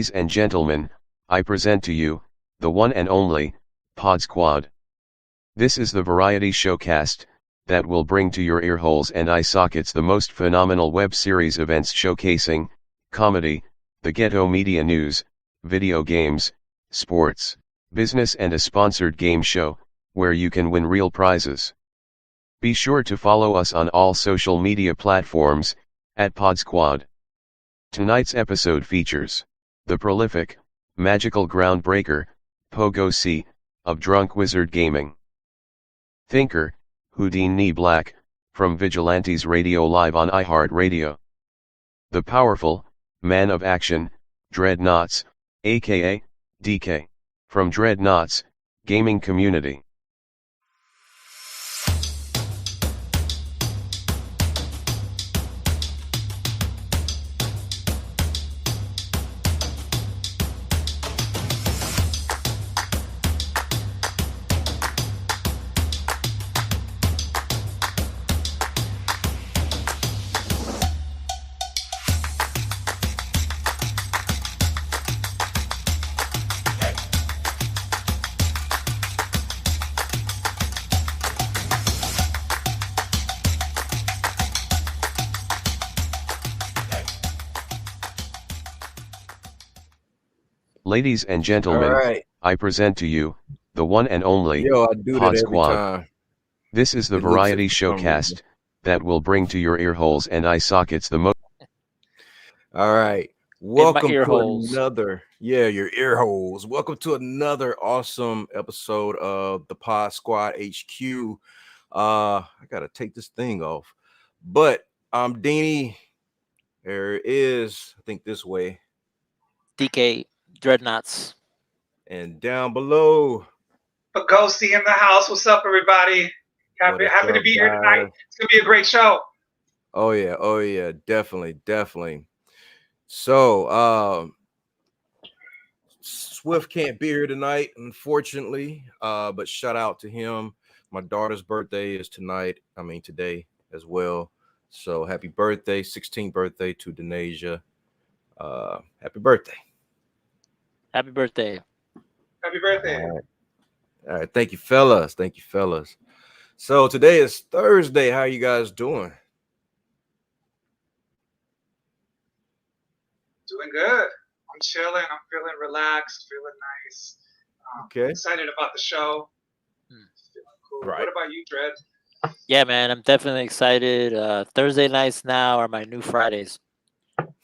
Ladies and gentlemen, I present to you, the one and only, PodzQuad. This is the variety showcast, that will bring to your earholes and eye sockets the most phenomenal web series events showcasing, comedy, the ghetto media news, video games, sports, business and a sponsored game show, where you can win real prizes. Be sure to follow us on all social media platforms, at PodzQuad. Tonight's episode features the prolific, magical groundbreaker, PodzQuad, of Drunk Wizard Gaming. Thinker, Houdini Black, from Vigilantes Radio live on iHeartRadio. The powerful, man of action, Dreadnoughts, aka, DK, from Dreadnoughts, Gaming Community. Ladies and gentlemen, right. I present to you, the one and only, Yo, I do that every PodzQuad. time. This is the It looks variety it for some reason. showcast, that will bring to your earholes and eye sockets the most. All right. Welcome ear to holes. your ear holes. Welcome to another awesome episode of the PodzQuad HQ. I gotta take this thing off. But I'm Deanie. There it is, I think this way. DK Dreadnoughts. And down below. Pagosi in the house. What's up, everybody? What is Happy to up, be here tonight. guys? It's gonna be a great show. Oh yeah, definitely. So Swift can't be here tonight, unfortunately. But shout out to him. My daughter's birthday is today as well. So happy birthday, 16th birthday to Denasia. Happy birthday. Happy birthday. Happy birthday. All right. Thank you, fellas. So today is Thursday. How you guys doing? Doing good. I'm chilling. I'm feeling relaxed, feeling nice. Okay. Excited about the show. Feeling cool. Right. What about you, Dred? Yeah, man, I'm definitely excited. Thursday nights now are my new Fridays.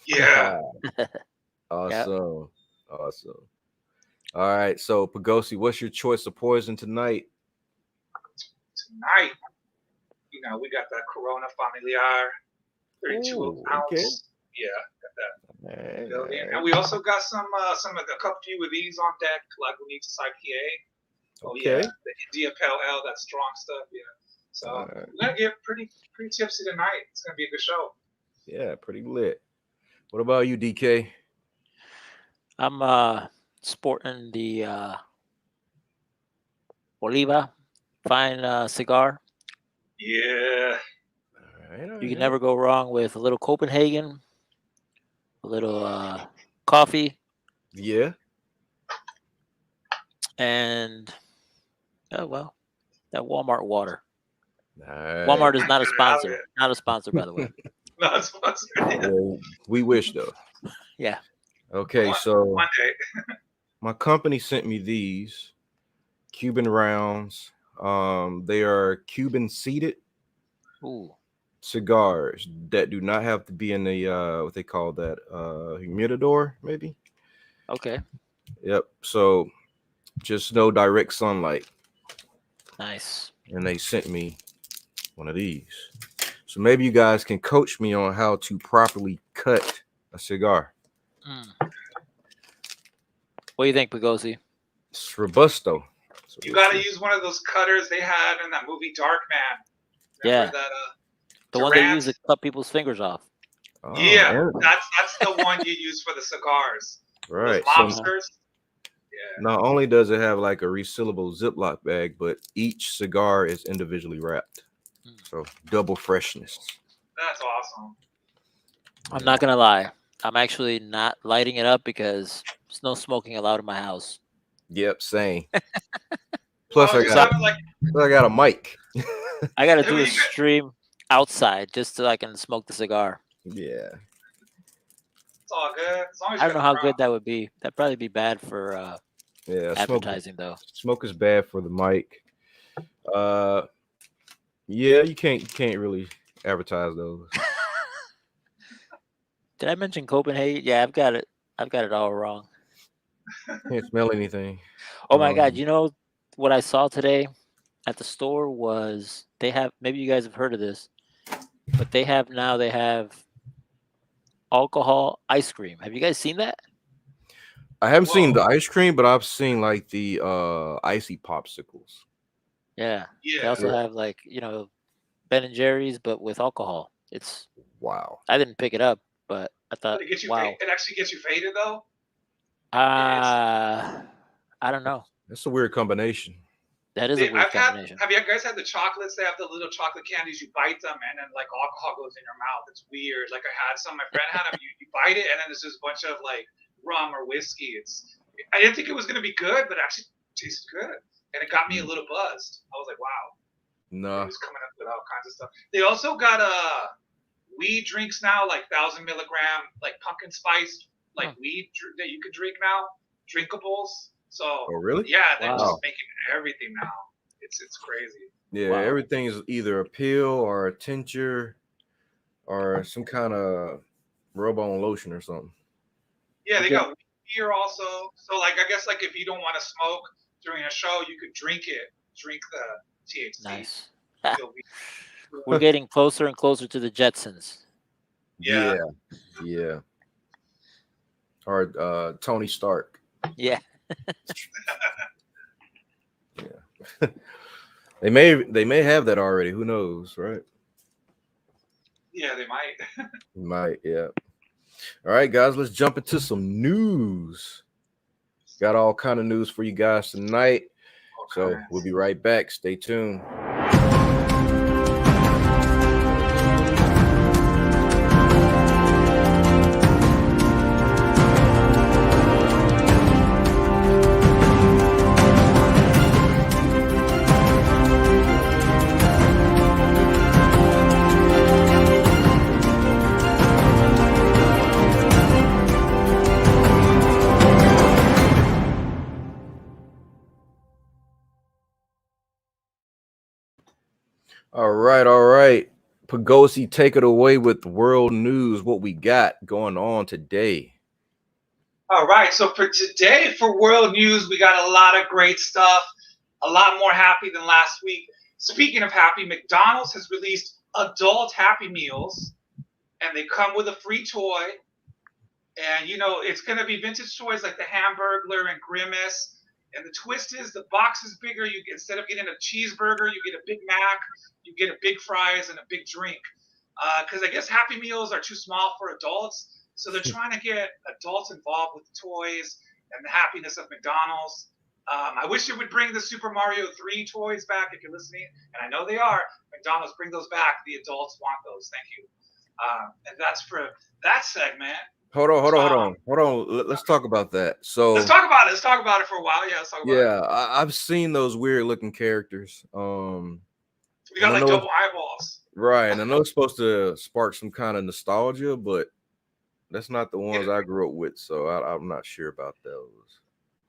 Yeah. Awesome. All right. So Pagosi, what's your choice of poison tonight? Tonight, we got that Corona Familiar, 32 Ooh, ounce. okay. Yeah, got that. All Building. right. And we also got a couple few of these on deck, Lagunitas IPA. Oh Okay. yeah, the India Pale Ale, that strong stuff. Yeah. So Alright. we're gonna get pretty tipsy tonight. It's gonna be a good show. Yeah, pretty lit. What about you, DK? I'm sporting the Oliva fine cigar. Yeah. All right. You can never go wrong with a little Copenhagen, a little coffee, Yeah. and that Walmart water. Nice. Walmart is not a Good, sponsor. okay. Not a sponsor, by the way. No, it's Well, we wish though. Yeah. Okay, so one day. my company sent me these Cuban rounds. They are Cuban seeded Ooh. cigars that do not have to be in the what they call that humidor, maybe. Okay. Yep. So just no direct sunlight. Nice. And they sent me one of these. So maybe you guys can coach me on how to properly cut a cigar. What do you think, Pagosi? It's robusto. So You gotta use one of those cutters they had in that movie Dark Man. Yeah. That, The one they Durant? use to cut people's fingers off. Oh, yeah, and- that's the one you use for the cigars. right. Those So lobsters. Yeah. not only does it have like a resealable Ziploc bag, but each cigar is individually wrapped. So double freshness. That's awesome. I'm not gonna lie. I'm actually not lighting it up because there's no smoking allowed in my house. Yep, same. Plus, I I was just got having like, a mic. I gotta Hey, do well, a you got- stream outside just so I can smoke the cigar. Yeah. it's all good. As long as I you don't got know the how crown. good that would be. That'd probably be bad for Yeah. advertising, though. Smoke is bad for the mic. Yeah, you can't really advertise those. Did I mention Copenhagen? Yeah, I've got it. I've got it all wrong. Can't smell anything. Oh my God! Um, You know what I saw today at the store was they have. Maybe you guys have heard of this, but they have alcohol ice cream. Have you guys seen that? I haven't seen Whoa. the ice cream, but I've seen like the icy popsicles. Yeah. They Yeah. also Yeah. have like Ben and Jerry's, but with alcohol. It's. Wow. I didn't pick it up, but I thought, But it gets you. wow. It actually gets you faded though. I don't know. That's a weird combination. That is a weird combination. Have you guys had the chocolates? They have the little chocolate candies. You bite them, and then like alcohol goes in your mouth. It's weird. Like I had some. My friend had them. You bite it, and then there's just a bunch of like rum or whiskey. I didn't think it was gonna be good, but it actually tasted good, and it got me a little buzzed. I was like, wow. No. It was coming up with all kinds of stuff. They also got weed drinks now, like 1,000 milligram, like pumpkin spice, like weed that you can drink now, drinkables. So, Oh, really? yeah, they're Wow. just making everything now. It's crazy. Yeah, Wow. everything is either a pill or a tincture or some kind of rub-on lotion or something. Yeah, they Okay. got beer also. So, like, I guess like if you don't want to smoke during a show, you could drink the THC. Nice. Feel weed. We're getting closer and closer to the Jetsons. Yeah. Yeah. Or Tony Stark. Yeah. Yeah. They may have that already. Who knows, right? Yeah, they might. Might, yeah. All right, guys, let's jump into some news. Got all kind of news for you guys tonight. So Okay. we'll be right back. Stay tuned. All right. Pagosi, take it away with world news. What we got going on today? All right, so for today, for world news, we got a lot of great stuff. A lot more happy than last week. Speaking of happy, McDonald's has released adult Happy Meals, and they come with a free toy. And it's going to be vintage toys like the Hamburglar and Grimace. And the twist is the box is bigger. You instead of getting a cheeseburger, you get a Big Mac, you get a big fries and a big drink. Because I guess Happy Meals are too small for adults. So they're trying to get adults involved with the toys and the happiness of McDonald's. I wish it would bring the Super Mario 3 toys back if you're listening. And I know they are. McDonald's, bring those back. The adults want those. Thank you. And that's for that segment. Hold on. Let's talk about that. So let's talk about it. Let's talk about it for a while. Yeah, let's talk about it. Yeah, I've seen those weird looking characters. We got like double eyeballs. Right, and I know it's supposed to spark some kind of nostalgia, but that's not the ones I grew up with, so I'm not sure about those.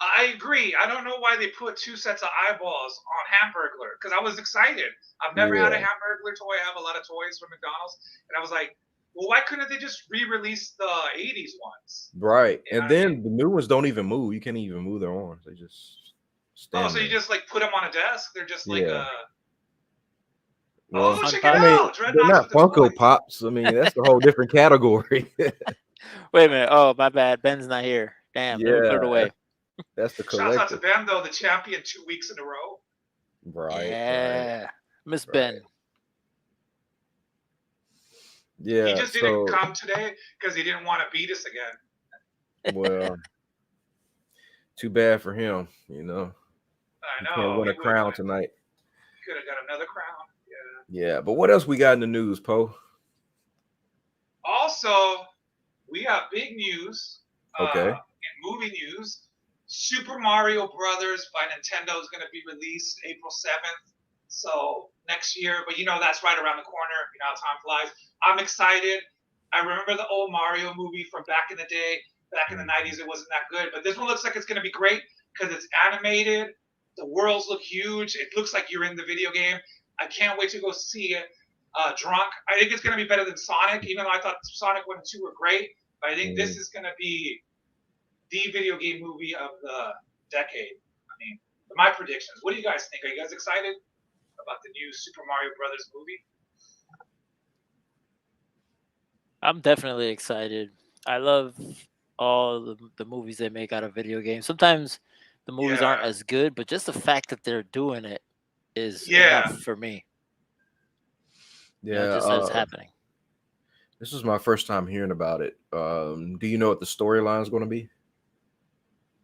I agree. I don't know why they put 2 sets of eyeballs on Hamburglar, because I was excited. I've never had a Hamburglar toy. I have a lot of toys from McDonald's, and I was like, well, why couldn't they just re-release the 80s ones? Right, and then the new ones don't even move. You can't even move their arms. They just stand so you just like put them on a desk? They're just like well, check it out. They're not Funko Pops. I mean, that's a whole different category. Wait a minute. Oh, my bad. Ben's not here. Damn. Let me put it away. That's the collector. Shouts out to Ben, though, the champion 2 weeks in a row. Right. Yeah. Miss Ben. Yeah. He just didn't come today because he didn't want to beat us again. Well, too bad for him, I know. He can't win a crown tonight. Could have got another crown. Yeah. Yeah, but what else we got in the news, Poe? Also, we got big news. Okay. In movie news, Super Mario Brothers by Nintendo is going to be released April 7th. So next year, but that's right around the corner. You know how time flies. I'm excited. I remember the old Mario movie from back in the day. Back in the 90s, it wasn't that good. But this one looks like it's going to be great because it's animated. The worlds look huge. It looks like you're in the video game. I can't wait to go see it drunk. I think it's going to be better than Sonic, even though I thought Sonic 1 and 2 were great. But I think this is going to be the video game movie of the decade. I mean, my predictions. What do you guys think? Are you guys excited about the new Super Mario Brothers movie? I'm definitely excited. I love all the movies they make out of video games. Sometimes the movies aren't as good, but just the fact that they're doing it is enough for me. Yeah, just that it's happening. This is my first time hearing about it. Do you know what the storyline is going to be?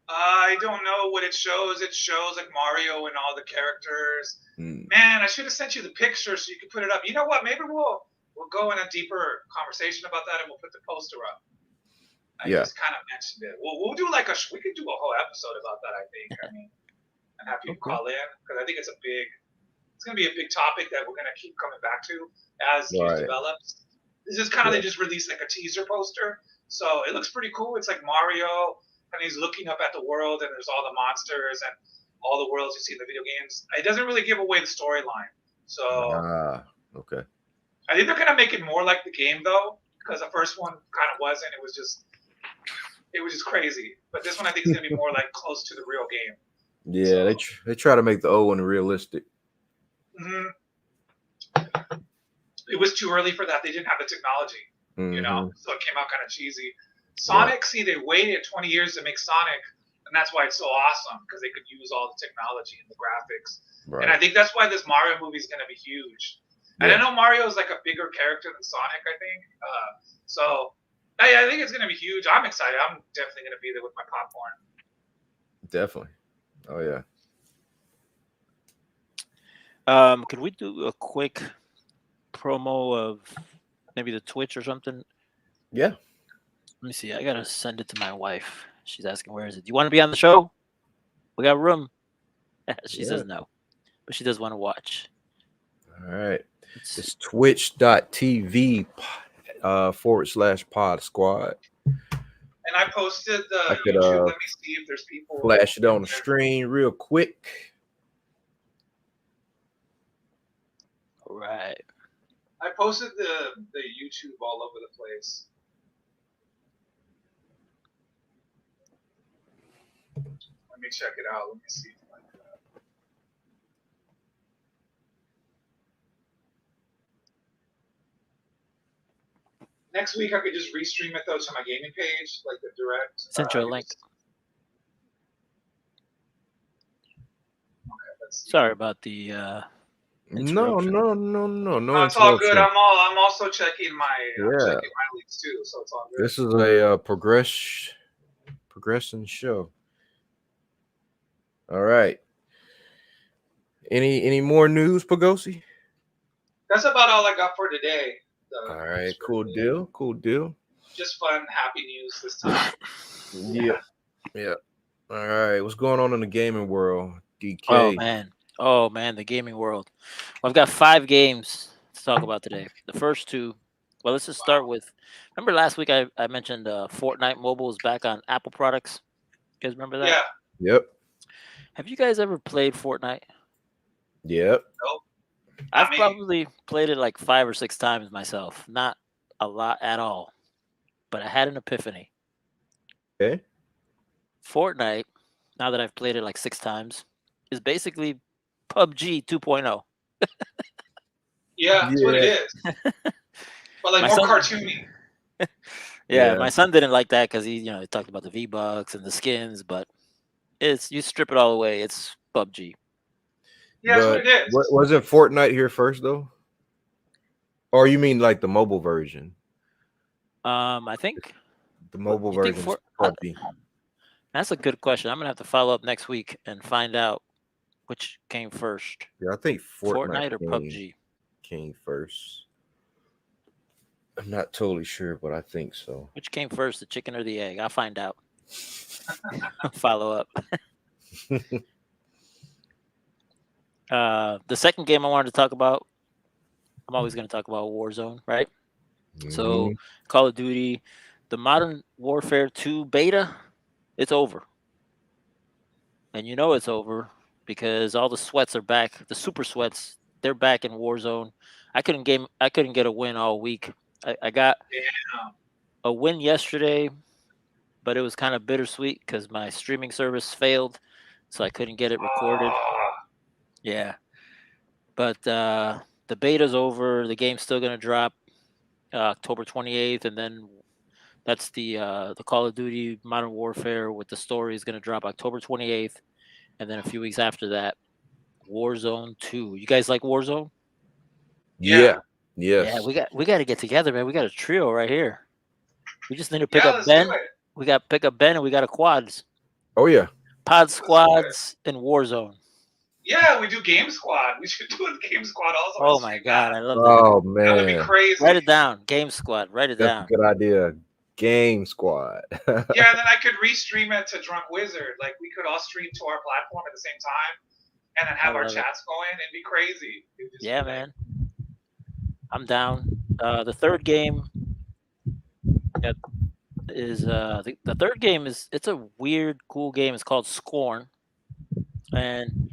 I don't know what it shows. It shows like Mario and all the characters. Man, I should have sent you the picture so you could put it up. You know what? Maybe we'll go in a deeper conversation about that and we'll put the poster up. I just kind of mentioned it. We'll do we could do a whole episode about that. I think. I mean, and have people call in because I think it's going to be a big topic that we're going to keep coming back to as news develops. This is kind of they just released like a teaser poster, so it looks pretty cool. It's like Mario, and he's looking up at the world, and there's all the monsters and all the worlds you see in the video games. It doesn't really give away the storyline, so okay. I think they're gonna make it more like the game though, because the first one kind of wasn't. It was just crazy. But this one I think is gonna be more like close to the real game. Yeah, so, they try to make the old one realistic. It was too early for that. They didn't have the technology, so it came out kind of cheesy. Sonic, see, they waited 20 years to make Sonic, and that's why it's so awesome, because they could use all the technology and the graphics. Right. And I think that's why this Mario movie is going to be huge. Yeah. And I know Mario is like a bigger character than Sonic, I think. So I think it's going to be huge. I'm excited. I'm definitely going to be there with my popcorn. Definitely. Oh, yeah. Could we do a quick promo of maybe the Twitch or something? Yeah. Let me see. I gotta send it to my wife. She's asking, where is it? Do you want to be on the show? We got room. She says no, but she does want to watch. All right. It's twitch.tv /PodSquad. And I posted the YouTube. Let me see if there's people. Flash it on the screen real quick. All right. I posted the YouTube all over the place. Let me check it out. Let me see. Next week I could just restream it though to my gaming page, like the direct. Send you a link. Okay, let's see. Sorry about the No. It's all good. I'm also checking my leads too, so it's all good. This is a progression show. All right. Any more news, Pagosi? That's about all I got for today. All right, cool deal. Just fun, happy news this time. Yeah. All right, what's going on in the gaming world, DK? Oh man, the gaming world. Well, I've got 5 games to talk about today. The first 2. Well, let's just start with. Remember last week I mentioned Fortnite Mobile is back on Apple products. You guys remember that? Yeah. Yep. Have you guys ever played Fortnite? Yep. Nope. I've probably played it like 5 or 6 times myself. Not a lot at all. But I had an epiphany. Okay. Fortnite, now that I've played it like 6 times, is basically PUBG 2.0. Yeah, that's what it is. But like more cartoony. Yeah, my son didn't like that because he talked about the V-Bucks and the skins, but you strip it all away, it's PUBG. Yeah, that's what it is. Wasn't Fortnite here first though? Or you mean like the mobile version? I think the mobile version is PUBG. That's a good question. I'm gonna have to follow up next week and find out which came first. Yeah, I think Fortnite or PUBG came first. I'm not totally sure, but I think so. Which came first, the chicken or the egg? I'll find out. Follow up. The second game I wanted to talk about, I'm always going to talk about Warzone, right? So, Call of Duty, the Modern Warfare 2 beta, it's over. And you know it's over because all the sweats are back. The super sweats, they're back in Warzone. I couldn't get a win all week. I got a win yesterday, but it was kind of bittersweet because my streaming service failed, so I couldn't get it recorded. Yeah. But the beta's over. The game's still gonna drop October 28th, and then that's the Call of Duty Modern Warfare with the story is gonna drop October 28th, and then a few weeks after that, Warzone 2. You guys like Warzone? Yeah. Yeah, Yes. we got to get together, man. We got a trio right here. We just need to pick Yeah, up let's Ben. do it. We got to pick up Ben, and we got a quads, Oh yeah. PodzQuads, and Warzone. Yeah, we do Game Squad. We should do a Game Squad also. Oh my god, I love that. Oh That would be man, crazy. Write it down, Game Squad. Write it that's down. a good idea. Game Squad. Yeah, and then I could restream it to Drunk Wizard. Like we could all stream to our platform at the same time, and then have I our love it. chats going. It'd be crazy. It'd just Yeah, be like- man. I'm down. The third game is the third game is it's a weird, cool game. It's called Scorn, and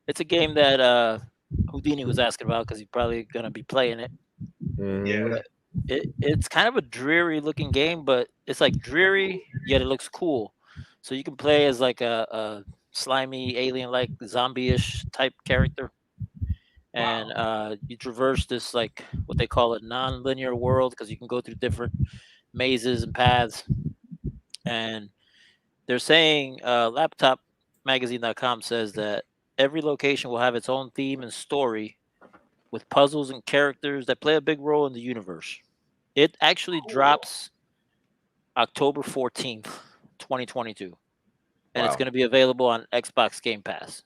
it's a game that Houdini was asking about because he's probably gonna be playing it. Mhm. It's kind of a dreary looking game, but it's like dreary yet it looks cool. So you can play as like a slimy alien-like zombie-ish type character, and you traverse this like what they call a non-linear world because you can go through different mazes and paths. And they're saying laptopmagazine.com says that every location will have its own theme and story with puzzles and characters that play a big role in the universe. It actually drops October 14th, 2022. And it's Wow. going to be available on Xbox Game Pass.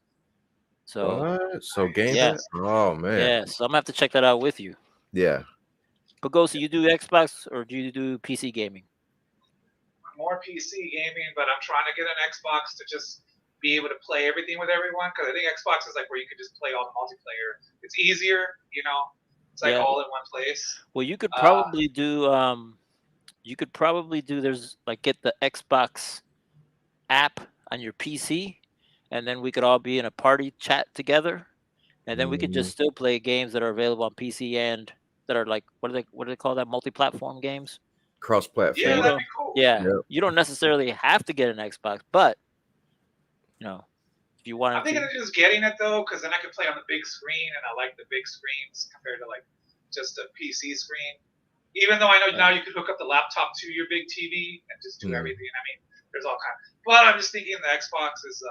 So, What? So Game yeah. Pass? Oh man. Yeah, so I'm going to have to check that out with you. Yeah. But Ghost, you do Xbox or do you do PC gaming? more PC gaming, but I'm trying to get an Xbox to just be able to play everything with everyone because I think Xbox is like where you could just play all the multiplayer. It's easier, you know. It's like all in one place. Well, you could probably do there's like get the Xbox app on your PC and then we could all be in a party chat together and then we could just still play games that are available on PC and that are like what do they call that, multi-platform games? Cross-platform. Yeah, that'd be cool. Yeah. Yep. You don't necessarily have to get an Xbox, but you know, if you want to. I'm thinking of just getting it though, because then I can play on the big screen, and I like the big screens compared to like just a PC screen. Even though I know now you can hook up the laptop to your big TV and just do everything. I mean, there's all kinds. But I'm just thinking the Xbox is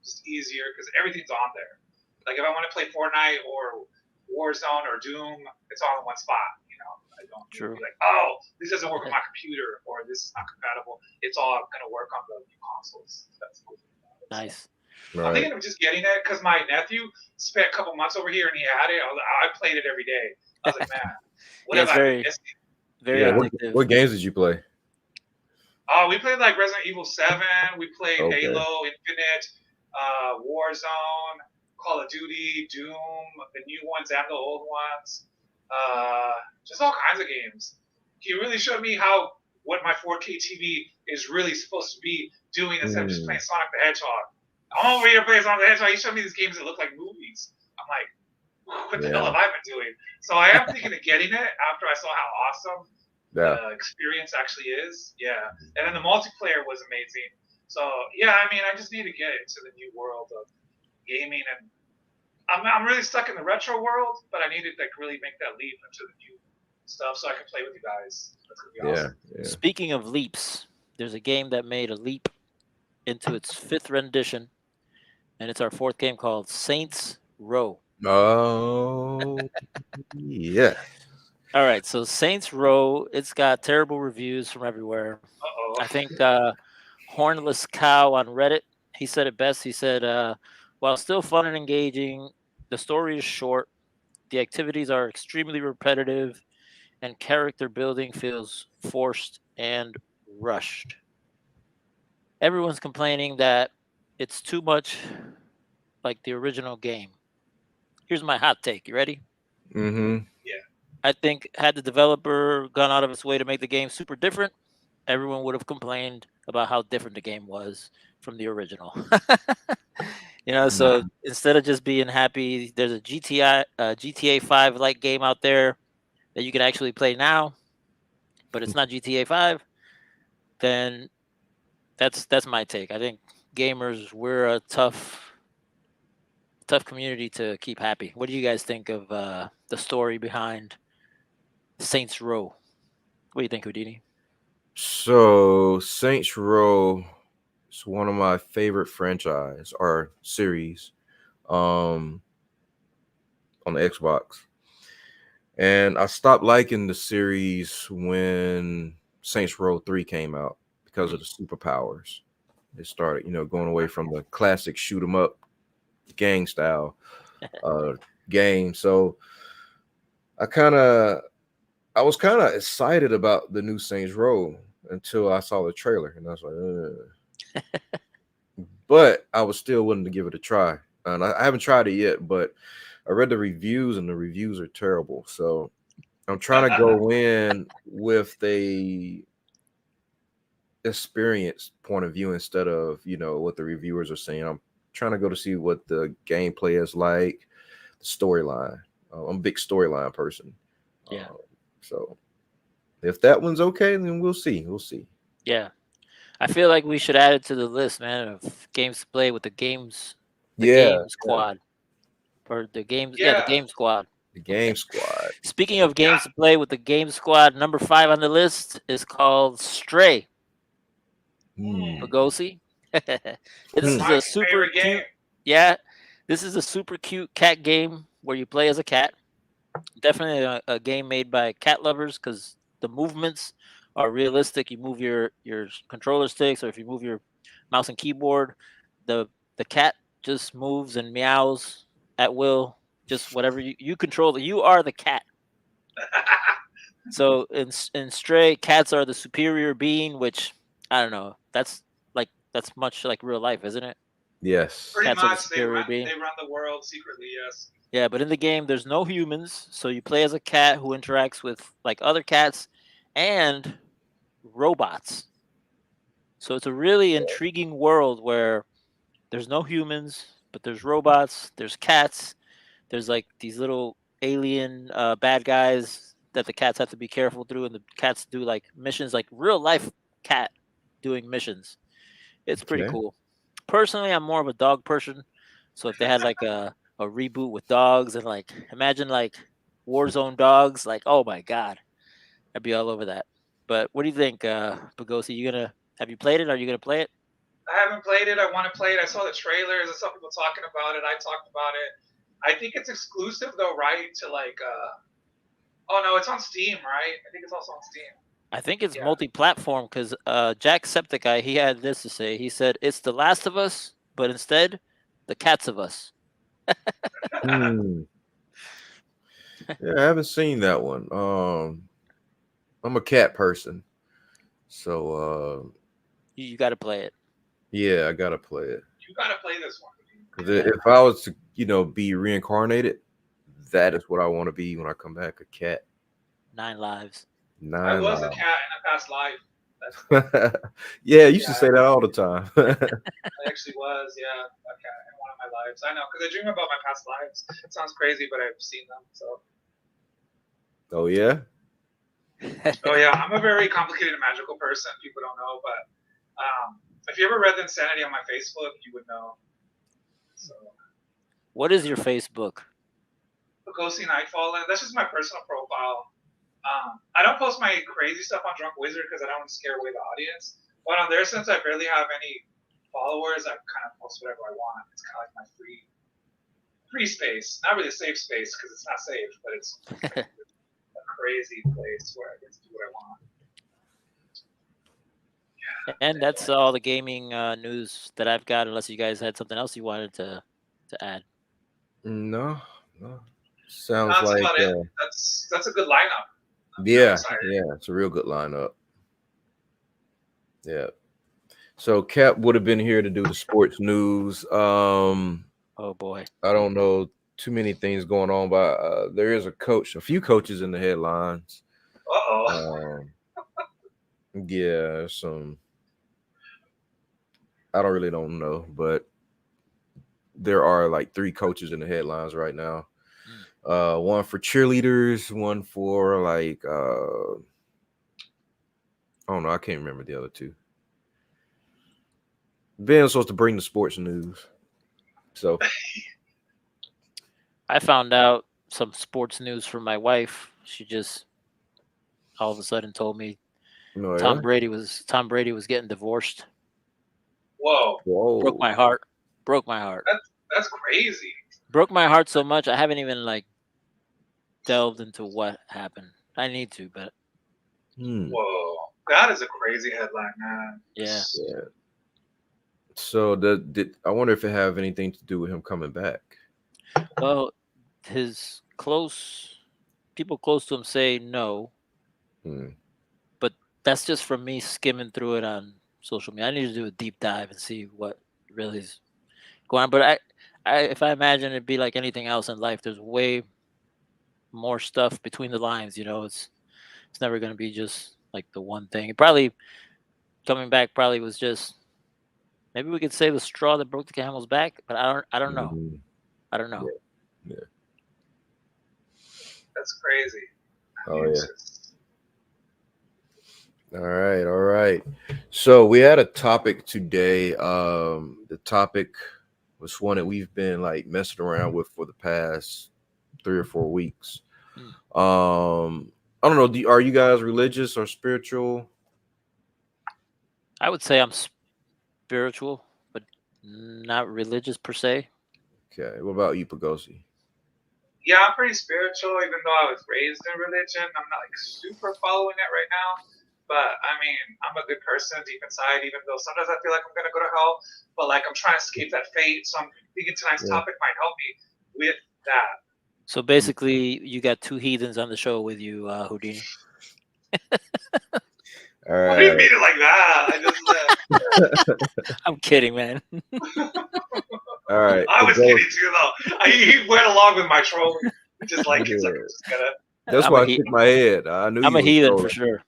just easier because everything's on there. Like if I want to play Fortnite or Warzone or Doom, it's all in one spot. You know, I don't be like, oh, this doesn't work on my computer or this is not compatible. It's all gonna work on the new consoles. That's cool. Nice. Right. I'm thinking of just getting it because my nephew spent a couple months over here and he had it. I played it every day. I was like, man, what have I been missing? Very addictive. What games did you play? Oh, we played like Resident Evil 7. We played Halo Infinite, Warzone, Call of Duty, Doom, the new ones and the old ones. Just all kinds of games. He really showed me what my 4K TV is really supposed to be doing instead of just playing Sonic the Hedgehog. I'm over here playing Sonic the Hedgehog. He showed me these games that look like movies. I'm like, what the hell have I been doing? So I am thinking of getting it after I saw how awesome the experience actually is. Yeah. And then the multiplayer was amazing. So, yeah, I mean, I just need to get into the new world of gaming. And I'm really stuck in the retro world, but I need to like really make that leap into the new stuff so I can play with you guys. That's going to be awesome. Yeah. Speaking of leaps, there's a game that made a leap into its 5th rendition, and it's our 4th game called Saints Row. Oh, yeah. All right, so Saints Row, it's got terrible reviews from everywhere. Uh-oh. I think Hornless Cow on Reddit, he said it best. He said, while still fun and engaging, the story is short, the activities are extremely repetitive, and character building feels forced and rushed. Everyone's complaining that it's too much like the original game. Here's my hot take. You ready? Mm-hmm. I think had the developer gone out of its way to make the game super different, everyone would have complained about how different the game was from the original. So instead of just being happy, there's a GTA 5 like game out there that you can actually play now, but it's not GTA 5. Then that's my take. I think gamers, we're a tough community to keep happy. What do you guys think of the story behind Saints Row? What do you think, Houdini? So Saints Row is one of my favorite franchise or series on the Xbox. And I stopped liking the series when Saints Row 3 came out because of the superpowers. It started, going away from the classic shoot 'em up gang style game. So I was kind of excited about the new Saints Row until I saw the trailer, and I was like, ugh. But I was still willing to give it a try. And I haven't tried it yet, but I read the reviews, and the reviews are terrible. So I'm trying to go in with a experienced point of view instead of what the reviewers are saying. I'm trying to go to see what the gameplay is like, the storyline. I'm a big storyline person. Yeah. So if that one's okay, then we'll see. We'll see. Yeah. I feel like we should add it to the list, man, of games to play with the Game Squad. Or the games, the Game Squad. The Game Squad. Speaking of games to play with the Game Squad, number 5 on the list is called Stray. Pagosi. This is a super cute. Yeah, this is a super cute cat game where you play as a cat. Definitely a game made by cat lovers because the movements are realistic. You move your controller sticks, or if you move your mouse and keyboard, the cat just moves and meows at will. Just whatever you control. You are the cat. So in Stray, cats are the superior being, which I don't know. That's much like real life, isn't it? Yes. Pretty Cats are the much. They superior run being. the world secretly. Yes. Yeah, but in the game, there's no humans, so you play as a cat who interacts with like other cats and robots. So it's a really intriguing world where there's no humans, but there's robots, there's cats, there's like these little alien bad guys that the cats have to be careful through, and the cats do like missions, like real life cat doing missions. It's pretty cool. Personally, I'm more of a dog person, so if they had like a reboot with dogs and like imagine like Warzone dogs, like oh my god, I'd be all over that. But what do you think, Pagosi? Have you played it? Are you gonna play it? I haven't played it. I want to play it. I saw the trailers. I saw people talking about it. I talked about it. I think it's exclusive though, right? To like, oh no, it's on Steam, right? I think it's also on Steam. I think it's multi-platform because Jacksepticeye, he had this to say. He said, "It's The Last of Us, but instead, the Cats of Us." Yeah, I haven't seen that one. I'm a cat person, so you got to play it. Yeah, I gotta play it. You gotta play this one. Because if I was to, be reincarnated, that is what I want to be when I come back, a cat. 9 lives. I was a cat in a past life. Yeah, you used to say that all the time. I actually was, a cat in one of my lives. I know, because I dream about my past lives. It sounds crazy, but I've seen them. So. Oh yeah. Oh yeah, I'm a very complicated and magical person. People don't know, but if you ever read the Insanity on my Facebook, you would know. So. What is your Facebook? Pagosi Nightfall, and that's just my personal profile. I don't post my crazy stuff on Drunk Wizard because I don't want to scare away the audience. But on there, since I barely have any followers, I kind of post whatever I want. It's kind of like my free space. Not really a safe space because it's not safe, but it's a crazy place where I get to do what I want. Yeah, and that's all the gaming news that I've got. Unless you guys had something else you wanted to add. No. Sounds that's like about it. That's a good lineup. Yeah, excited. it's a real good lineup. Yeah. So Cap would have been here to do the sports news. Oh boy. I don't know too many things going on, but there is a few coaches in the headlines. Uh-oh. Yeah, some I don't know, but there are like 3 coaches in the headlines right now. One for cheerleaders, one for like I don't know, I can't remember the other 2. Ben's supposed to bring the sports news. So I found out some sports news from my wife. She just all of a sudden told me no, Tom yeah. Brady was getting divorced. Whoa. Broke my Whoa. heart. Broke my heart. That's crazy. Broke my heart so much I haven't even like delved into what happened. I need to, but Whoa. That is a crazy headline, man. yeah. Yeah. So did I wonder if it have anything to do with him coming back? Well, his people close to him say no, Hmm. but that's just from me skimming through it on social media. I need to do a deep dive and see what really is going on. But if I imagine it'd be like anything else in life, there's way more stuff between the lines. It's never going to be just like the one thing. It probably coming back probably was just maybe we could say the straw that broke the camel's back, but I don't know. Mhm. I don't know. Yeah. That's crazy. Oh yeah. All right. So we had a topic today. The topic was one that we've been like messing around with for the past 3 or 4 weeks. I don't know. Are you guys religious or spiritual? I would say I'm spiritual, but not religious per se. Okay. What about you, Pagosi? Yeah, I'm pretty spiritual, even though I was raised in religion. I'm not like super following it right now. But I mean, I'm a good person deep inside, even though sometimes I feel like I'm gonna go to hell. But like I'm trying to escape that fate. So I'm thinking tonight's Yeah. topic might help me with that. So basically, you got 2 heathens on the show with you, Houdini. All What do you right. mean it like that? I just I'm kidding, man. All right. I was Pagosi. kidding too, though. He went along with my trolling, which is like You it's like did. I'm just gonna. That's I'm why a I he- shook my head. I knew I'm you a were heathen for trolling. sure.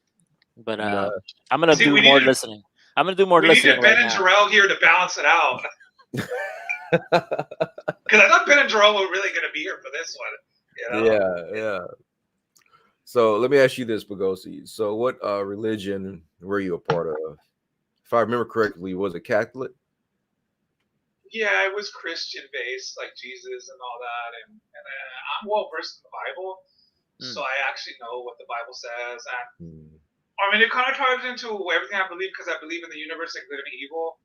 But Nah. I'm gonna See, do we more need listening. I'm gonna do more we need listening Ben right and now. Jarrell here to balance it out. Because I thought Ben and Jarrell were really gonna be here for this one. You know? Yeah. So let me ask you this, Pagosi. So what religion were you a part of? If I remember correctly, was it Catholic? Yeah, it was Christian based, like Jesus and all that, and I'm well versed in the Bible, so I actually know what the Bible says. And I mean, it kind of ties into everything I believe because I believe in the universe like good and evil.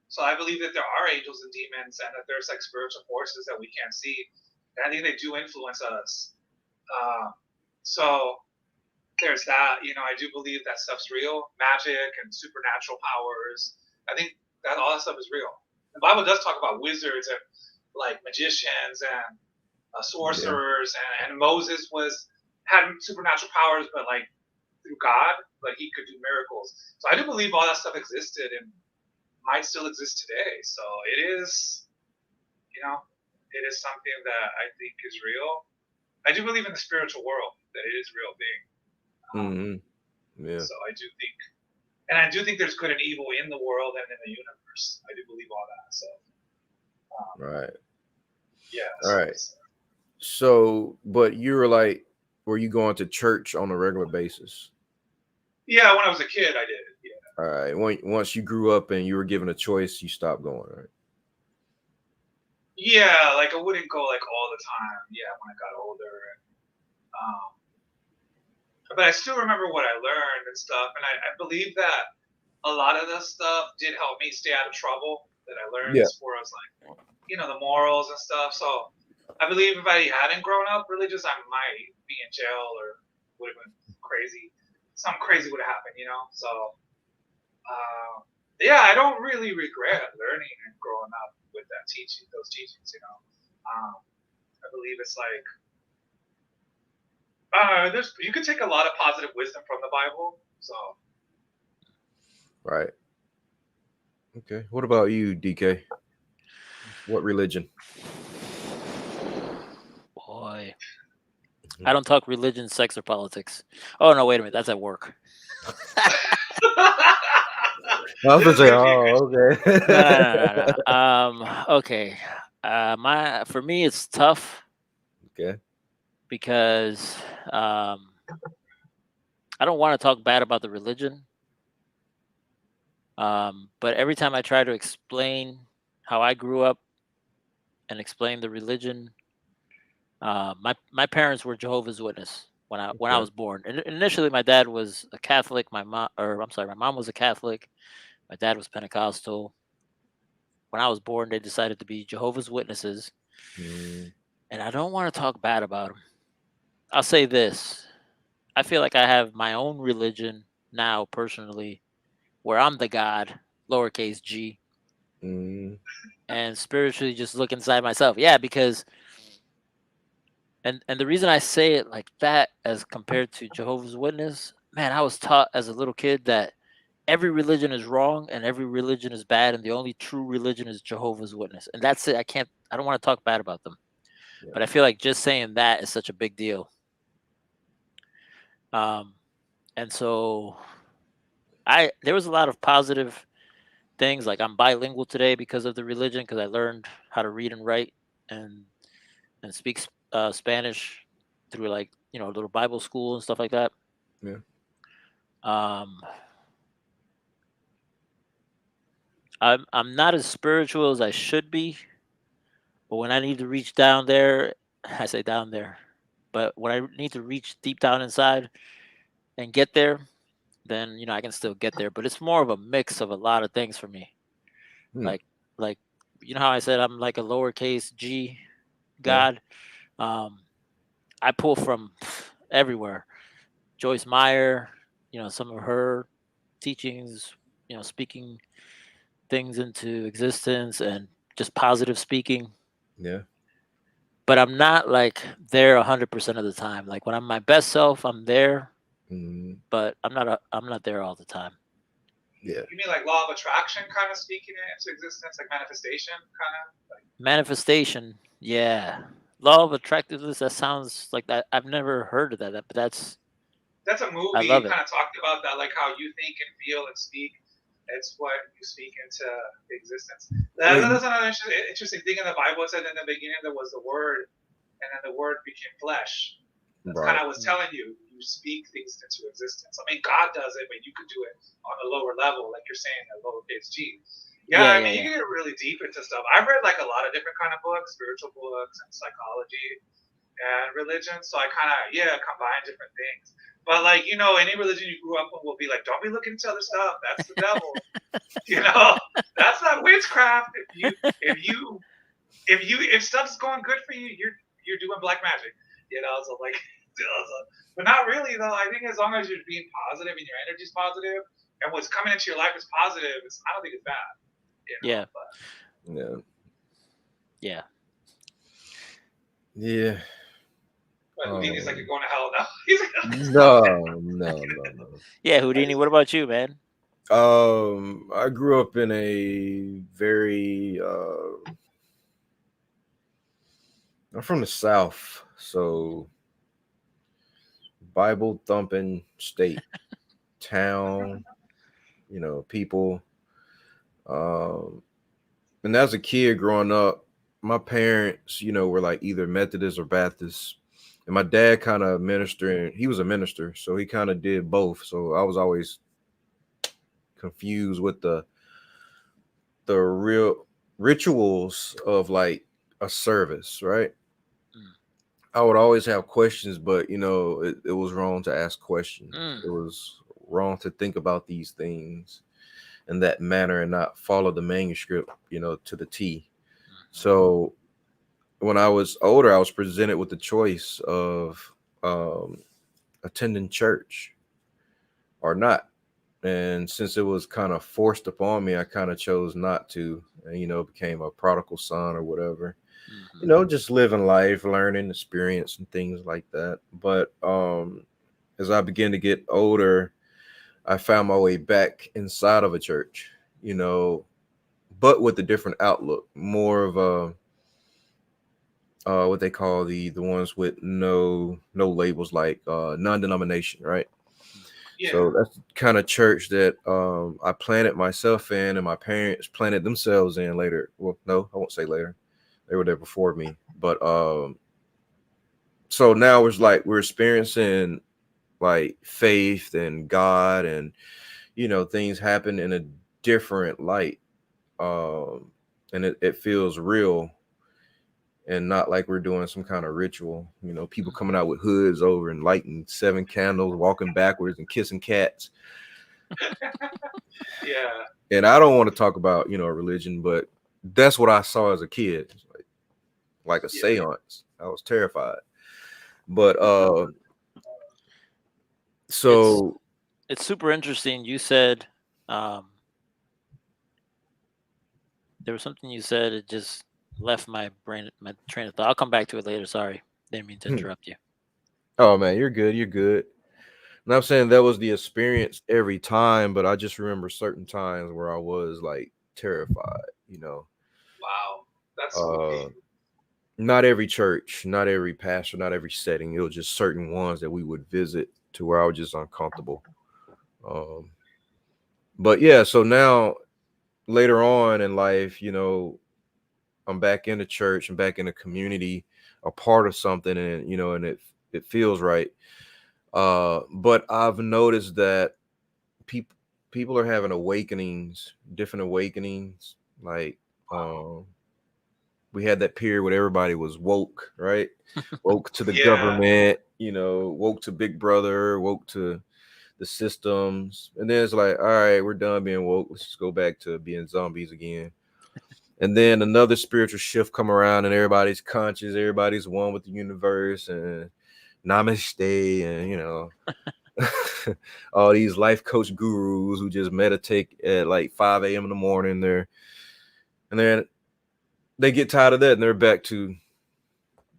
So I believe that there are angels and demons, and that there's like spiritual forces that we can't see. And I think they do influence us. So there's that. You know, I do believe that stuff's real, magic and supernatural powers. I think that all that stuff is real. The Bible does talk about wizards and like magicians and sorcerers, and Moses had supernatural powers, but like through God, like he could do miracles. So I do believe all that stuff existed and might still exist today. So it is, it is something that I think is real. I do believe in the spiritual world that it is a real thing. Yeah. So I do think, and I do think there's good and evil in the world and in the universe. I do believe all that. So. Right. Yeah. All right. So, but were you going to church on a regular basis? Yeah, when I was a kid, I did. Yeah. All right. Once you grew up and you were given a choice, you stopped going, right? Yeah, like I wouldn't go like all the time. Yeah, when I got older, but I still remember what I learned and stuff. And I believe that a lot of this stuff did help me stay out of trouble. That I learned as far as like, the morals and stuff. So I believe if I hadn't grown up religious, I might be in jail or would have been crazy. Something crazy would have happened, So, yeah, I don't really regret learning and growing up with those teachings. I believe it's like There's you can take a lot of positive wisdom from the Bible. So Right. Okay. What about you, DK? What religion? Boy, I don't talk religion, sex, or politics. Oh no, wait a minute, that's at work. I was gonna say, oh, okay. No. Okay. For me, it's tough Okay. because I don't want to talk bad about the religion. But every time I try to explain how I grew up and explain the religion, my parents were Jehovah's Witness when I Okay. was born. And initially, my dad was a Catholic. My mom was a Catholic. My dad was Pentecostal. When I was born, they decided to be Jehovah's Witnesses, Mm, and I don't want to talk bad about them. I'll say this: I feel like I have my own religion now, personally, where I'm the God, lowercase g, mm, and spiritually just look inside myself. Yeah, because and the reason I say it like that as compared to Jehovah's Witness, man, I was taught as a little kid that every religion is wrong and every religion is bad and the only true religion is Jehovah's Witness. And that's it. I don't want to talk bad about them. yeah. But I feel like just saying that is such a big deal. Um and so there was a lot of positive things, like I'm bilingual today because of the religion, because I learned how to read and write and speak Spanish through, like, little Bible school and stuff like that. Yeah. Um, I'm not as spiritual as I should be, but when I need to reach down there, I say down there. But when I need to reach deep down inside and get there, then I can still get there. But it's more of a mix of a lot of things for me. Hmm. Like like how I said I'm like a lowercase g Yeah. God. Um, I pull from everywhere. Joyce Meyer, some of her teachings, speaking things into existence and just positive speaking. Yeah. But I'm not like there 100% of the time. Like when I'm my best self, I'm there, Mm, but I'm not there all the time. yeah. you mean like law of attraction kind of speaking it into existence, like manifestation kind of? Like, Manifestation, yeah. Law of attractiveness, that sounds like that. I've never heard of that, but that's a I movie love it. kind of talked about that, like how you think and feel and speak. It's what you speak into existence. Wait. That's another interesting thing in the Bible. It said in the beginning there was the Word, and then the Word became flesh. That's kind Right. of I was telling you. You speak things into existence. I mean, God does it, but you could do it on a lower level, like you're saying, a lowercase g. Yeah, Yeah, I yeah, mean, you yeah. can get really deep into stuff. I've read like a lot of different kind of books, spiritual books and psychology and religion. So I kind of combine different things. But like any religion you grew up in will be like, don't be looking into other stuff. That's the devil. That's not witchcraft. If stuff's going good for you, you're doing black magic. So like, but not really though. I think as long as you're being positive and your energy's positive and what's coming into your life is positive, I don't think it's bad. Yeah. But Yeah. Yeah. Yeah. Houdini's like, you're going to hell now. He's like, No. Yeah, Houdini, what about you, man? I grew up in a very I'm from the South, so Bible thumping state, town, people. Um, and as a kid growing up, my parents, were like either Methodist or Baptist. And my dad kind of ministered, he was a minister, so he kind of did both. So I was always confused with the real rituals of like a service, right? Mm. I would always have questions, but it was wrong to ask questions. Mm. It was wrong to think about these things in that manner and not follow the manuscript, to the T. So when I was older, I was presented with the choice of attending church or not. And since it was kind of forced upon me, I kind of chose not to, and became a prodigal son or whatever. Hmm. just living life, learning, experience, and things like that. But as I began to get older, I found my way back inside of a church, you know, but with a different outlook, more of a what they call the ones with no labels, like non-denomination, right? Yeah. So that's the kind of church that I planted myself in, and my parents planted themselves in later. Well, no, I won't say later. They were there before me. But so now it's like we're experiencing like faith and God, and things happen in a different light. Um, and it feels real, and not like we're doing some kind of ritual. People coming out with hoods over and lighting 7 candles, walking backwards and kissing cats. Yeah. And I don't want to talk about religion, but that's what I saw as a kid. It's like a Yeah. seance. I was terrified. But It's so it's super interesting. You said um, there was something you said. It just left my brain, my train of thought. I'll come back to it later. Sorry, didn't mean to interrupt you. oh man, you're good, you're good. And I'm saying that was the experience every time, but I just remember certain times where I was like terrified. Wow. That's Uh spooky. Not every church, not every pastor, not every setting. It was just certain ones that we would visit to where I was just uncomfortable. Um, but yeah, so now later on in life, I'm back in the church and back in the community, a part of something, and and it feels right. But I've noticed that people people are having awakenings, different awakenings. Like Wow. um, we had that period where everybody was woke, right? Woke to the Yeah. government, woke to Big Brother, woke to the systems, and then it's like, all right, we're done being woke. Let's just go back to being zombies again. And then another spiritual shift come around, and everybody's conscious, everybody's one with the universe, and namaste, and all these life coach gurus who just meditate at like 5 a.m. in the morning. And then they get tired of that, and they're back to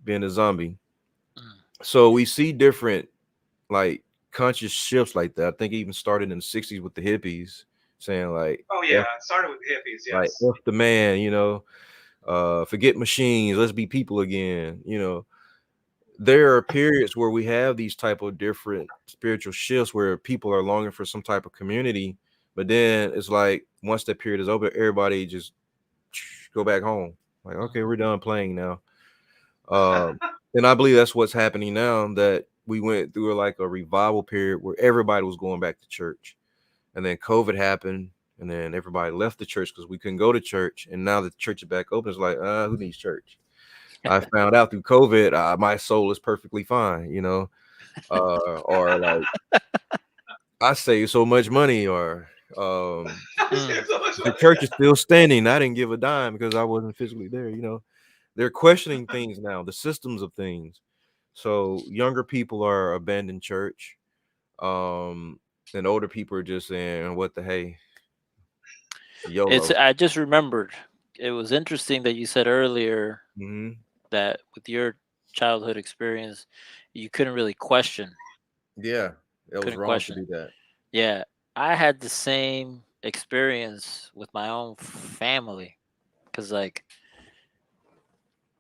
being a zombie. Mm. So we see different like conscious shifts like that. I think it even started in the 60s with the hippies saying like Oh yeah. It started with hippies. Yes. F the man, forget machines, let's be people again. There are periods where we have these type of different spiritual shifts where people are longing for some type of community, but then it's like once that period is over, everybody just go back home. Like, okay, we're done playing now. Um, and I believe that's what's happening now, that we went through like a revival period where everybody was going back to church. And then COVID happened, and then everybody left the church because we couldn't go to church. And now the church is back open. It's like, who needs church? I found out through COVID, my soul is perfectly fine, or like I saved so much money, or Mm. So much the money. church is still standing. I didn't give a dime because I wasn't physically there. They're questioning things now, the systems of things. So younger people are abandoning church. Um, and older people are just saying, what the hey, It's. YOLO. I just remembered. It was interesting that you said earlier Hmm. that with your childhood experience, you couldn't really question. Yeah, it was Couldn't wrong to question. do that. Yeah, I had the same experience with my own family because, like,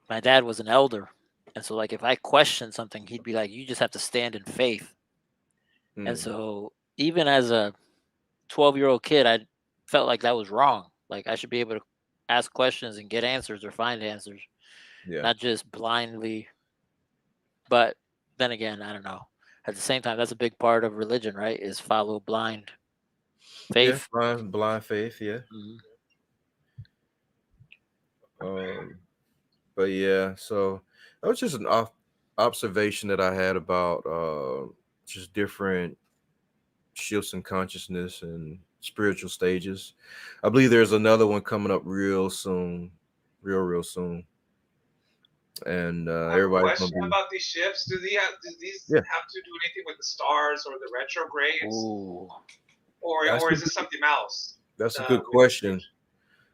my dad was an elder, and so, like, if I questioned something, he'd be like, "You just have to stand in faith." And Mm, so, even as a 12-year-old kid, I felt like that was wrong. Like, I should be able to ask questions and get answers or find answers, yeah, not just blindly. But then again, I don't know. At the same time, that's a big part of religion, right? Is follow blind yeah, faith. blind faith, yeah. Mhm. Um, but yeah, so that was just an observation that I had about just different shifts in consciousness and spiritual stages. I believe there's another one coming up real soon, real soon, and I have a everybody's gonna question be about these ships. Do these yeah. have to do anything with the stars or the retrogrades, Ooh. or That's or a is this something else that's a good with these question. ships?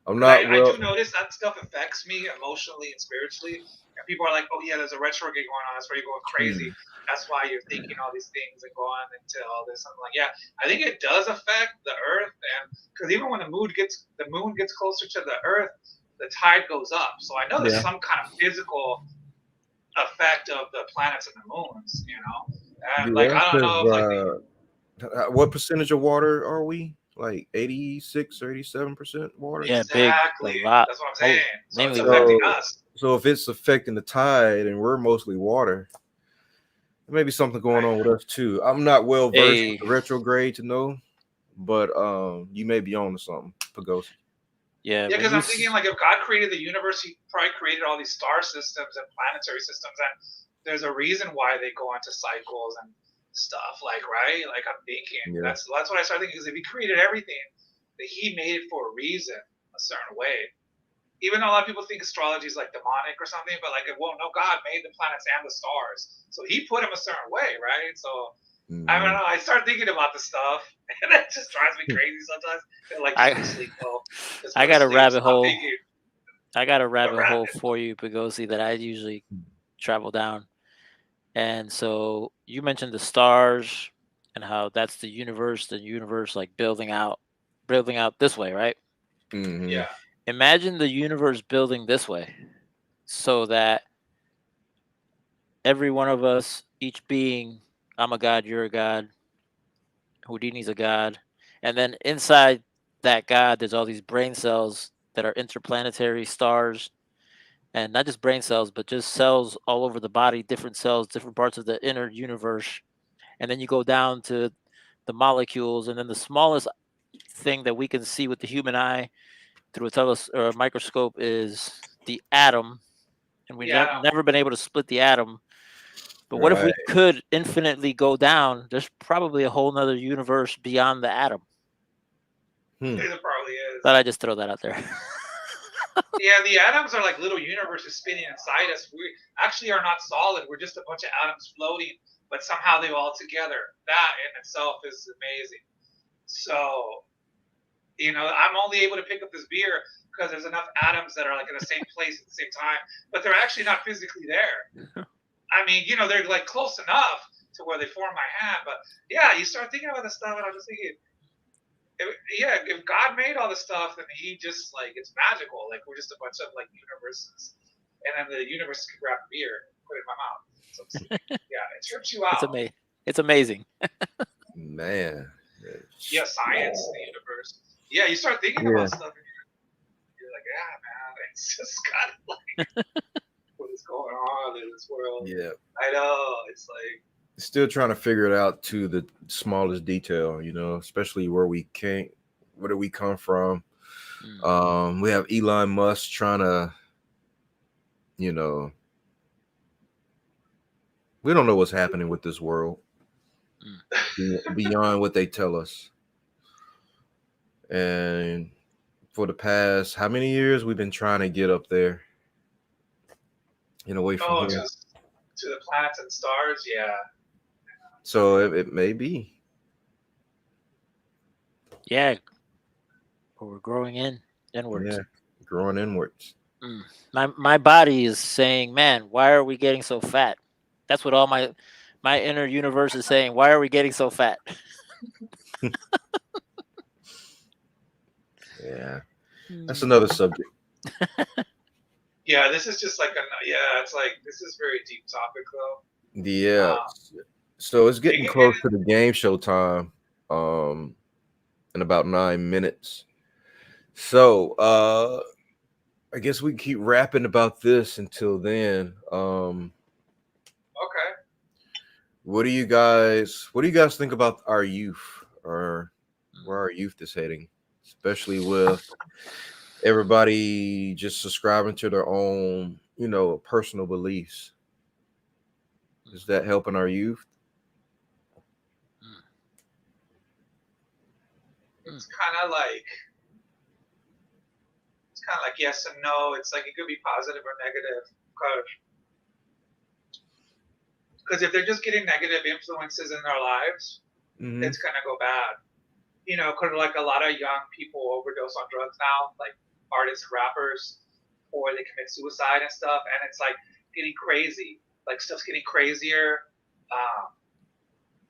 I'm 'Cause not I well. do notice that stuff affects me emotionally and spiritually. And people are like, "Oh yeah, there's a retro game going on. That's where you're going crazy. That's why you're thinking all these things and going into all this." I'm like, yeah, I think it does affect the Earth, and because even when the moon gets closer to the Earth, the tide goes up. So I know there's Yeah. some kind of physical effect of the planets and the moons, And like Yeah, I don't know if like the because what percentage of water are we? Like 86 or 87% water? Yeah, big, a exactly lot. that's what I'm Oh, saying. So it's mainly affecting water. So, us. so if it's affecting the tide and we're mostly water, there may be something going Right. on with us too. I'm not well versed with Hey, the retrograde to know, but you may be on to something, Pagosi. yeah, Yeah, when because you I'm thinking like if God created the universe, He probably created all these star systems and planetary systems, and there's a reason why they go into cycles and stuff. Like right, like I'm thinking Yeah. that's what I started thinking. Because if He created everything, that He made it for a reason, a certain way. Even though a lot of people think astrology is like demonic or something, but like, well, no, God made the planets and the stars, so He put them a certain way, right? So I don't Mhm. know. I start thinking about the stuff, and it just drives me crazy sometimes. And like, just I go to sleep, though. Just I go to got a sleep. rabbit Stop hole. thinking. I got a Go rabbit hole rabbit. for you, Pagosi, that I usually travel down. And so you mentioned the stars and how that's the universe like building out this way, right? Mhm. Yeah. Imagine the universe building this way so that every one of us, each being, I'm a god, you're a god, Houdini's a god. And then inside that god, there's all these brain cells that are interplanetary stars. And not just brain cells, but just cells all over the body, different cells, different parts of the inner universe. And then you go down to the molecules, and then the smallest thing that we can see with the human eye through a or a microscope is the atom. And we've Yeah. never been able to split the atom. But what if Right. we could infinitely go down? There's probably a whole nother universe beyond the atom. Hmm. It probably is. But I just throw that out there. Yeah, the atoms are like little universes spinning inside us. We actually are not solid. We're just a bunch of atoms floating, but somehow they all together. That in itself is amazing. So, I'm only able to pick up this beer because there's enough atoms that are like in the same place at the same time, but they're actually not physically there. I mean, they're like close enough to where they form my hand, but yeah, you start thinking about this stuff, and I'm just thinking, if God made all this stuff, then He just like it's magical. Like we're just a bunch of like universes, and then the universe can grab a beer, and put it in my mouth. So yeah, it trips you It's out. amazing. It's amazing. Man. Yeah, science, the universe. Yeah, you start thinking Yeah. about stuff, and you're like, yeah, man, it's just kind of like what is going on in this world. Yeah. I know. It's like Still trying to figure it out to the smallest detail, especially where we where do we come from. We have Elon Musk trying to, we don't know what's happening with this world beyond what they tell us. And for the past how many years we've been trying to get up there and away from here. just to the planets and stars. Yeah. So it may be. Yeah. We're growing inwards. Yeah, growing inwards. My body is saying, man, why are we getting so fat? That's what all my inner universe is saying. Why are we getting so fat? Yeah, that's another subject. Yeah, this is just like it's like this is very deep topic though. Yeah. So it's getting can close to the game show time. In about 9 minutes. So I guess we can keep rapping about this until then. Okay. What do you guys think about our youth, or where our youth is heading, especially with everybody just subscribing to their own, personal beliefs? Is that helping our youth? It's kind of like yes and no. It's like it could be positive or negative because if they're just getting negative influences in their lives, Mm-hmm. it's gonna go bad. Because like a lot of young people overdose on drugs now. Like artists and rappers, or they commit suicide and stuff, and it's like getting crazy. Like stuff's getting crazier. Um,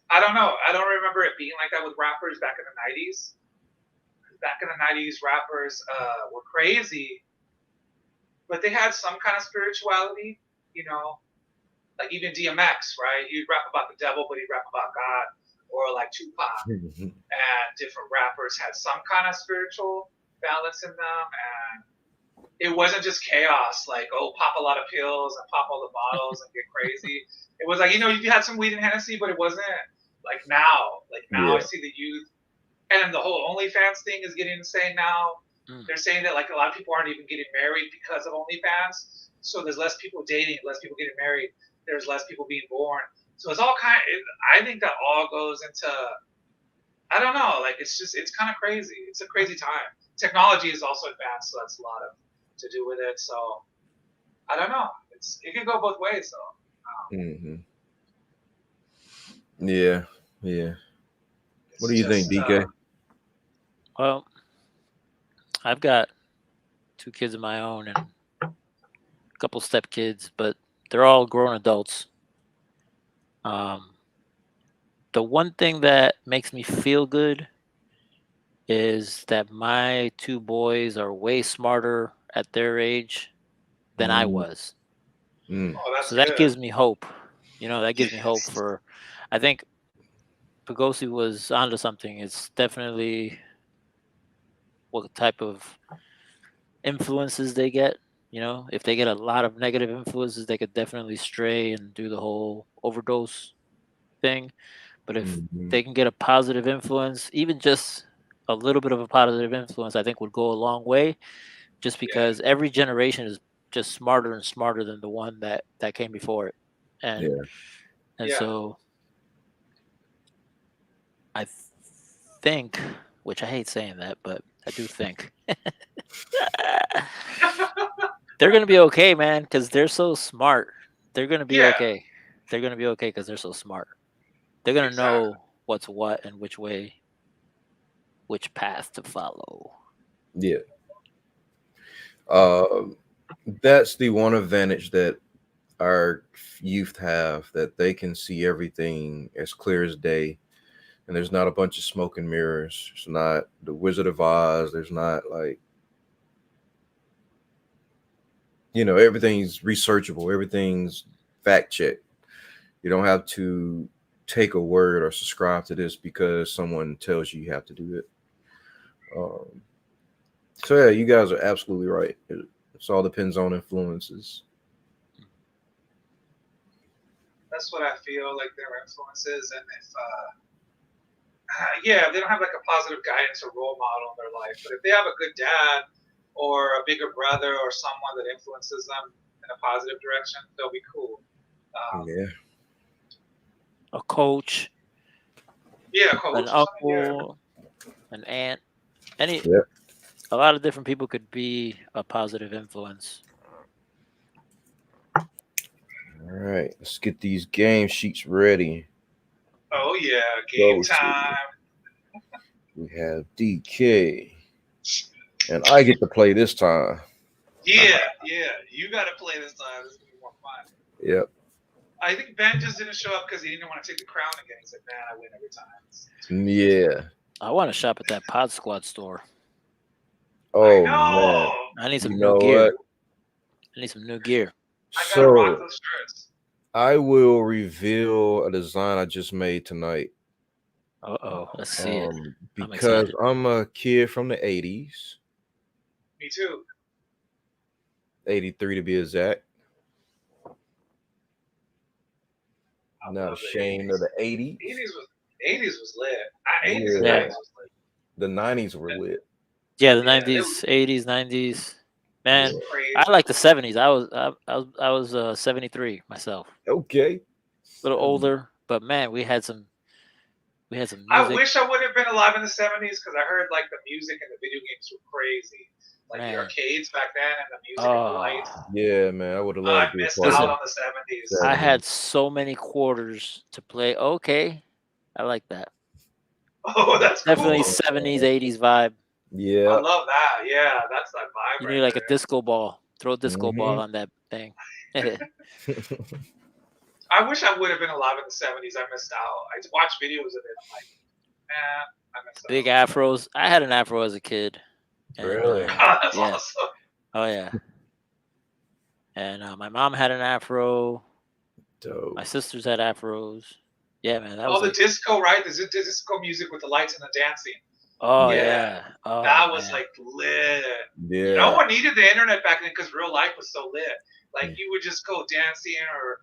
I don't know. I don't remember it being like that with rappers back in the '90s. Back in the '90s, rappers were crazy, but they had some kind of spirituality. You know, like even DMX, right? He'd rap about the devil, but he'd rap about God, or like Tupac, and different rappers had some kind of spiritual balance in them, and it wasn't just chaos, like, oh, pop a lot of pills and pop all the bottles and get crazy. It was like, you had some weed and Hennessy, but it wasn't like now. Like now I see the youth, and the whole OnlyFans thing is getting insane now. They're saying that like a lot of people aren't even getting married because of OnlyFans. So there's less people dating, less people getting married. There's less people being born. So it's all I think that all goes into, I don't know, like it's kind of crazy. It's a crazy time. Technology is also advanced, so that's a lot of to do with it. So I don't know. It can go both ways, though. Yeah. What do you think, DK? Well, I've got 2 kids of my own and a couple stepkids, but they're all grown adults. The one thing that makes me feel good is that my 2 boys are way smarter at their age than I was. So that gives me hope. That gives me hope for, I think Pagosi was onto something. It's definitely what type of influences they get. If they get a lot of negative influences, they could definitely stray and do the whole overdose thing. But if they can get a positive influence, even just a little bit of a positive influence, I think would go a long way, just because every generation is just smarter and smarter than the one that came before it. And so I think, which I hate saying that, but I do think they're going to be okay, man, because they're so smart. They're going to be okay. They're going to be okay because they're so smart. They're going to know what's what and which path to follow. Yeah. That's the one advantage that our youth have, that they can see everything as clear as day. And there's not a bunch of smoke and mirrors. It's not the Wizard of Oz. There's not like, everything's researchable. Everything's fact checked. You don't have to take a word or subscribe to this because someone tells you have to do it. So yeah, you guys are absolutely right. It all depends on influences. That's what I feel like their influences, and if they don't have like a positive guidance or role model in their life, but if they have a good dad or a bigger brother or someone that influences them in a positive direction, they'll be cool. A coach. Yeah, a coach. An uncle, an aunt. A lot of different people could be a positive influence. All right, let's get these game sheets ready. Oh yeah, game time. We have DK, and I get to play this time. Yeah, you got to play this time. This is gonna be more fun. Yep. I think Ben just didn't show up because he didn't want to take the crown again. He said, "Man, I win every time." Yeah. I want to shop at that PodzQuad store. Oh man, I need some new gear. I need some new gear. I gotta rock those shirts. I will reveal a design I just made tonight. Let's see it. Because I'm a kid from the 80s. Me too. 83 to be exact. I'm not ashamed of the 80s. 80s was lit. 80s and 90s was lit. The 90s were lit. Yeah, the 90s, 80s, 90s. Man, I like the 70s. I was 73 myself. Okay. A little older, but man, we had some music. I wish I would have been alive in the 70s because I heard like the music and the video games were crazy. Like the arcades back then and the music and the lights. Yeah, man, I would have loved to be a part of it. I missed out on the 70s. I had so many quarters to play. Okay, I like that. Oh, that's definitely cool. 70s, 80s vibe. Yeah. I love that. Yeah, that's that vibe You right need like a there. disco ball. Throw a disco ball Mhm. on that thing. I wish I would have been alive in the 70s. I missed out. I watched videos of it. I'm like, man, I missed Big out. afros. I had an afro as a kid. And Really? That's yeah. awesome. Oh yeah. And my mom had an afro. Dope. My sisters had afros. Yeah, man. That was Oh, the like, disco, right? The disco music with the lights and the dancing. oh Yeah. yeah. Oh, That was man. like lit. Yeah. No one needed the internet back then because real life was so lit. Like Mm. you would just go dancing or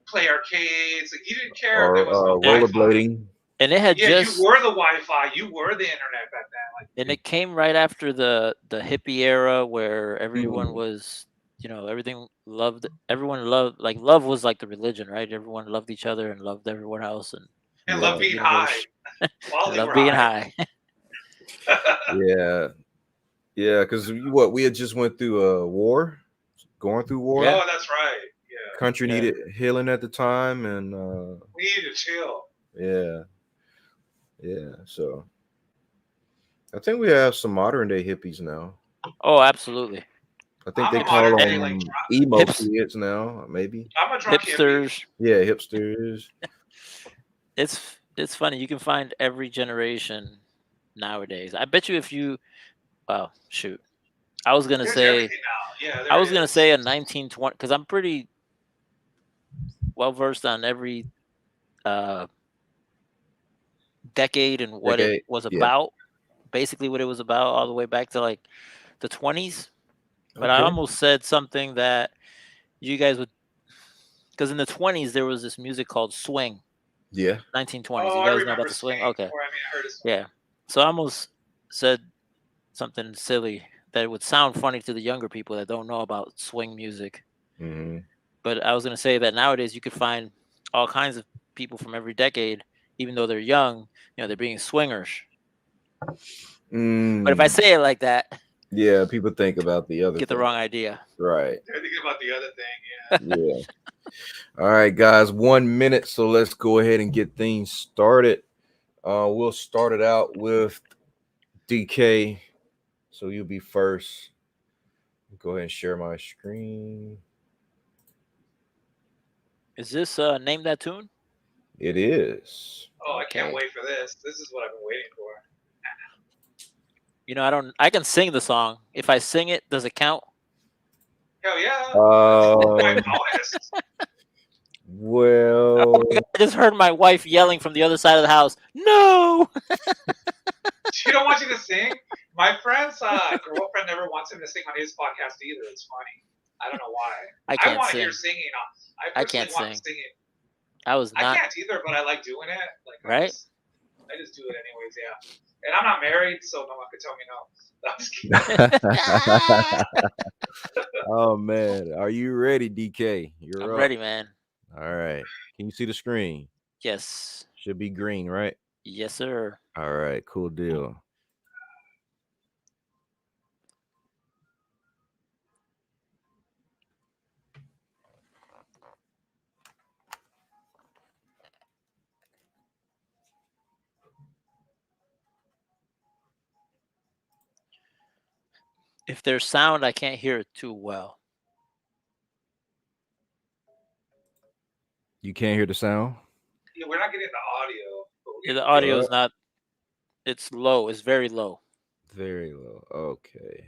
play arcades. Like you didn't care Or if there was no Wi-Fi. rollerblading. And it had Yeah, just you were the Wi-Fi. You were the internet back then. Like and it came right after the hippie era where everyone Mm. was, everyone loved, like, love was like the religion, right? Everyone loved each other and loved everyone else, and and loved love the being universe. high while And they loved were being high. high. Yeah. Yeah, because what we had just went through a war, going through war. Yeah. Oh, that's right. Yeah, Country Yeah. needed healing at the time, and we need to chill. yeah. So I think we have some modern day hippies now. Oh, absolutely. I think I'm they a call modern them day like emo Hips- kids now, maybe. I'm a drunk hippie. Hipsters. Yeah, hipsters. It's funny. You can find every generation nowadays. I bet you if you, well, shoot. I was gonna There's say everything now. Yeah, there is. a 1920, because I'm pretty well versed on every uh decade and what it Decade. was Yeah. about. Basically, what it was about, all the way back to like the 20s. But I Okay. almost said something that you guys would, because in the 20s there was this music called swing. Yeah. 1920s. Oh, You I guys know about remember the swing? swing. Okay. Or I mean, I heard it. Yeah. So I almost said something silly that would sound funny to the younger people that don't know about swing music. Mm-hmm. But I was going to say that nowadays you could find all kinds of people from every decade, even though they're young, they're being swingers. But if I say it like that, Yeah, people think about the other get the thing. wrong idea. Right. They're thinking about the other thing. Yeah. Yeah. All right, guys, 1 minute. So let's go ahead and get things started. We'll start it out with DK. So you'll be first. Go ahead and share my screen. Is this Name That Tune? It is. Oh, I can't Okay. wait for this. This is what I've been waiting for. I can sing the song. If I sing it, does it count? Hell yeah. Um, That's my bonus. well, I just heard my wife yelling from the other side of the house. No. She don't want you to sing. My friend's girlfriend never wants him to sing on his podcast either. It's funny. I don't know why. I I can't want to sing. hear singing. I I can't personally want sing. singing. I was I not. can't either, but I like doing it. Like Right? I just do it anyways. Yeah. And I'm not married, so no one could tell me no. I'm just kidding. oh man, are you ready, DK? You're I'm up. ready, man. All right. Can you see the screen? Yes. Should be green, right? Yes, sir. All right, cool deal. If there's sound, I can't hear it too well. You can't hear the sound? Yeah, we're not getting the audio. But Yeah, the audio is not. It's low. It's very low. Very low. Okay.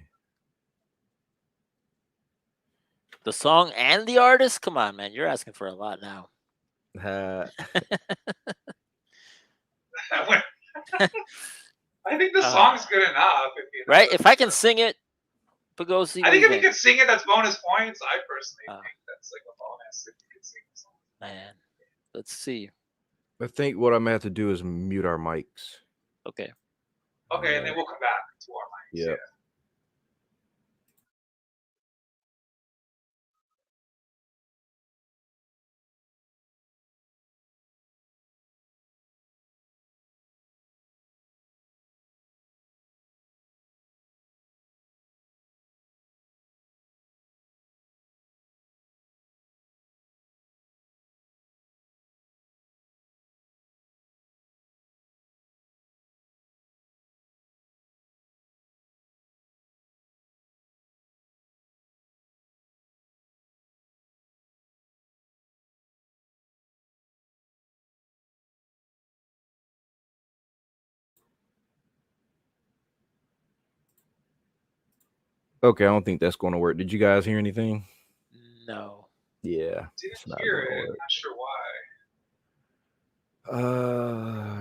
The song and the artist? Come on, man. You're asking for a lot now. I think the song's good enough. Right? If I can sing it, Pagosi. I think if you can sing it, that's bonus points. I personally think that's like a bonus if you can sing the song. Man, let's see. I think what I'm gonna have to do is mute our mics. Okay. Okay, and then we'll come back to our mics. Yeah. Okay, I don't think that's going to work. Did you guys hear anything? No. Yeah, it's Didn't not hear going to it. work. Not sure why.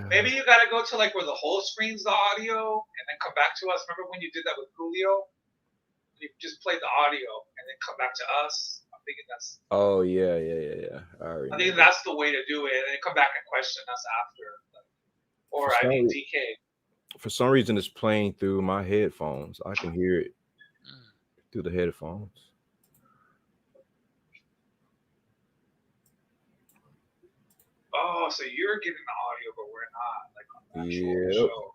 Maybe Maybe you got to go to like where the whole screen's the audio, and then come back to us. Remember when you did that with Julio? You just played the audio and then come back to us. I'm thinking that's. Oh yeah. I think that's the way to do it, and then come back and question us after. Or DK. For some reason, it's playing through my headphones. I can hear it through the headphones. Oh, so you're getting the audio, but we're not, like on the actual show.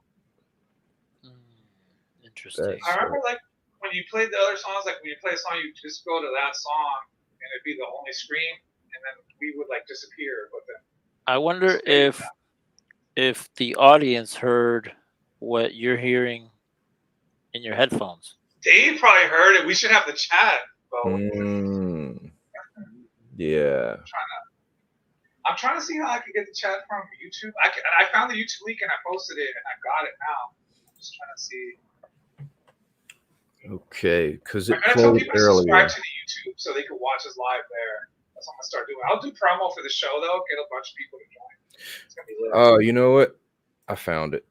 Interesting. I remember, like, when you played the other songs, like when you play a song, you just go to that song, and it'd be the only screen, and then we would like disappear. But then I wonder if the audience heard what you're hearing in your headphones. They probably heard it. We should have the chat. Yeah. I'm trying to see how I can get the chat from YouTube. I found the YouTube link and I posted it and I got it now. I'm just trying to see. Okay, because it I'm gonna tell played people to subscribe to the YouTube so they can watch us live there. That's what I'm gonna start doing. I'll do promo for the show though. Get a bunch of people to join. It's gonna be lit. Oh, you know what? I found it.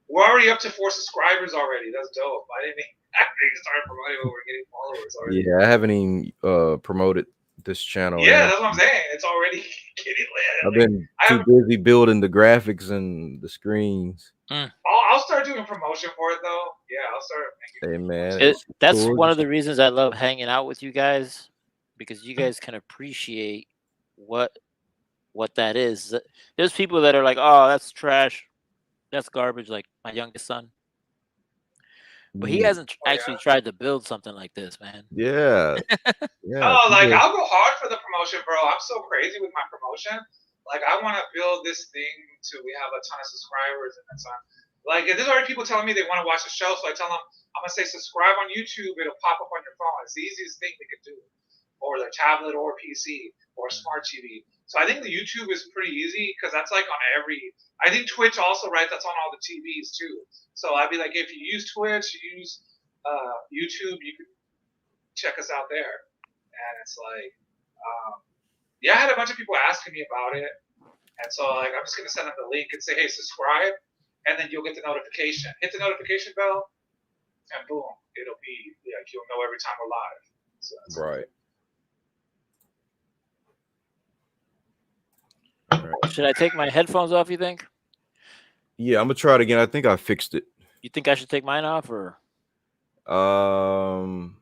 We're already up to 4 subscribers already. That's dope. I didn't even start promoting when we're getting followers already. Yeah, I haven't even promoted this channel. Yeah, that's what I'm saying. It's already getting lit. I've been too busy building the graphics and the screens. I'll start doing promotion for it though. Yeah, I'll start making. Hey man, that's one of the reasons I love hanging out with you guys, because you guys can appreciate what that is. There's people that are like, "Oh, that's trash, that's garbage." Like my youngest son, but he hasn't actually tried to build something like this, man. Yeah. Oh, like I'll go hard for the promotion, bro. I'm so crazy with my promotion. Like I want to build this thing to we have a ton of subscribers and that's on. Like there's already people telling me they want to watch the show, so I tell them I'm gonna say subscribe on YouTube. It'll pop up on your phone. It's the easiest thing they could do, or their tablet, or PC, or smart TV. So I think the YouTube is pretty easy because that's like on every. I think Twitch also, right? That's on all the TVs too. So I'd be like, if you use Twitch, you use YouTube, you can check us out there. And it's like, yeah, I had a bunch of people asking me about it. And so like, I'm just going to send them the link and say, hey, subscribe. And then you'll get the notification. Hit the notification bell. And boom, it'll be, like, you'll know every time we're live. So right. Should I take my headphones off, you think? Yeah, I'm going to try it again. I think I fixed it. You think I should take mine off or? I'm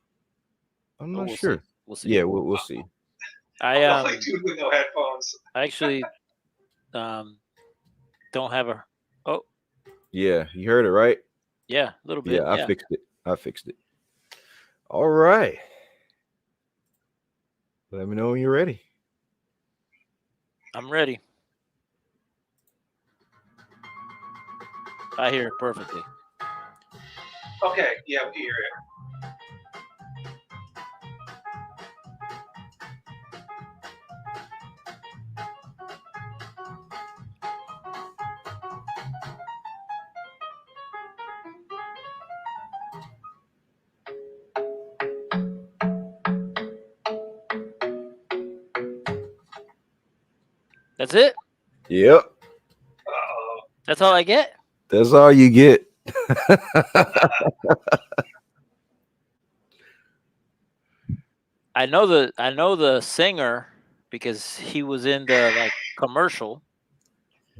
not sure. We'll see. Yeah, we'll see. I like dude with no headphones. I actually don't have a. Oh. Yeah, you heard it, right? Yeah, a little bit. Yeah, I fixed it. All right. Let me know when you're ready. I'm ready. I hear it perfectly. Okay, yeah, we hear it. That's it? Yep. That's all I get? That's all you get. I know the singer because he was in the like commercial.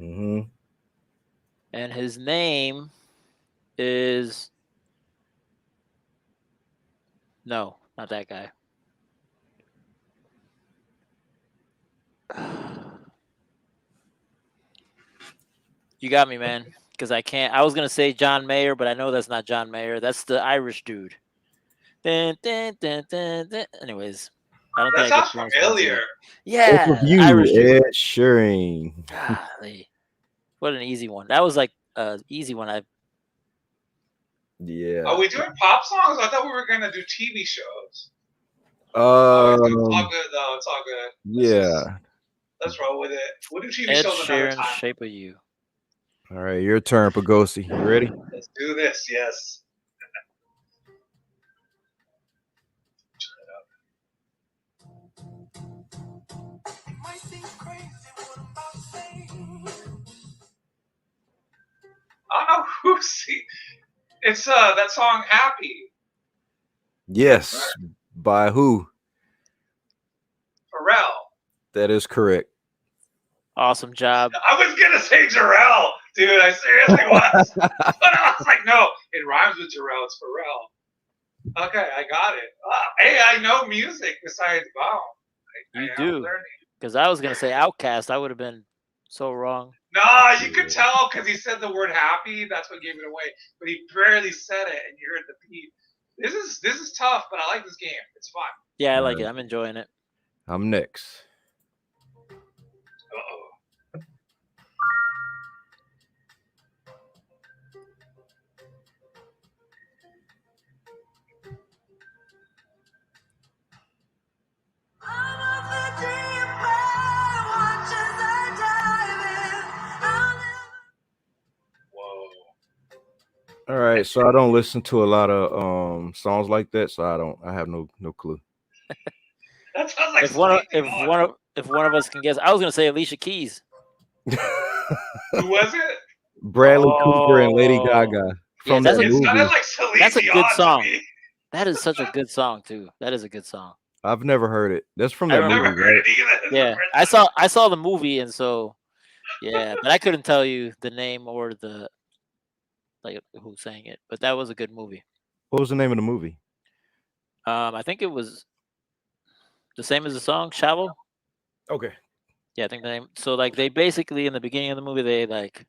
Mm-hmm. And his name is no, not that guy. You got me, man. Because I can't. I was gonna say John Mayer, but I know that's not John Mayer. That's the Irish dude. Anyways, I don't think that sounds familiar. Yeah, you, Irish Ed Sheeran. Golly. What an easy one. That was like an easy one. Yeah. Are we doing pop songs? I thought we were gonna do TV shows. It's all good though. It's all good. Yeah. Let's roll with it. We'll do TV Ed shows another Sheeran's time. Shape of You. All right, your turn, Pagosi. You ready? Let's do this. Yes. Who's he? It's that song "Happy." Yes. By who? Pharrell. That is correct. Awesome job. I was gonna say Jarrell, dude. I seriously was, but I was like, no, it rhymes with Jarrell. It's Pharrell. Okay, I got it. Hey, I know music besides Bow. You I'm do. learning. Because I was gonna say Outcast. I would have been so wrong. No, you could tell because he said the word happy. That's what gave it away. But he barely said it, and you heard the beat. This is tough, but I like this game. It's fun. Yeah, I like it. I'm enjoying it. I'm next. Uh-oh. Whoa. All right, so I don't listen to a lot of songs like that, so I have no clue. That sounds like If one of us can guess, I was gonna say Alicia Keys. Who was it? Bradley Cooper and Lady Gaga from that's that It movie. sounded like Celine That's a Dion good to song. me. That is such a good song too. That is a good song. I've never heard it. That's from I that I've movie, never heard right? it either. This is the Yeah, first time. I saw the movie, and so yeah, but I couldn't tell you the name or the like who sang it. But that was a good movie. What was the name of the movie? I think it was the same as the song, Shallow. Okay. Yeah, I think the name. So like they basically in the beginning of the movie they like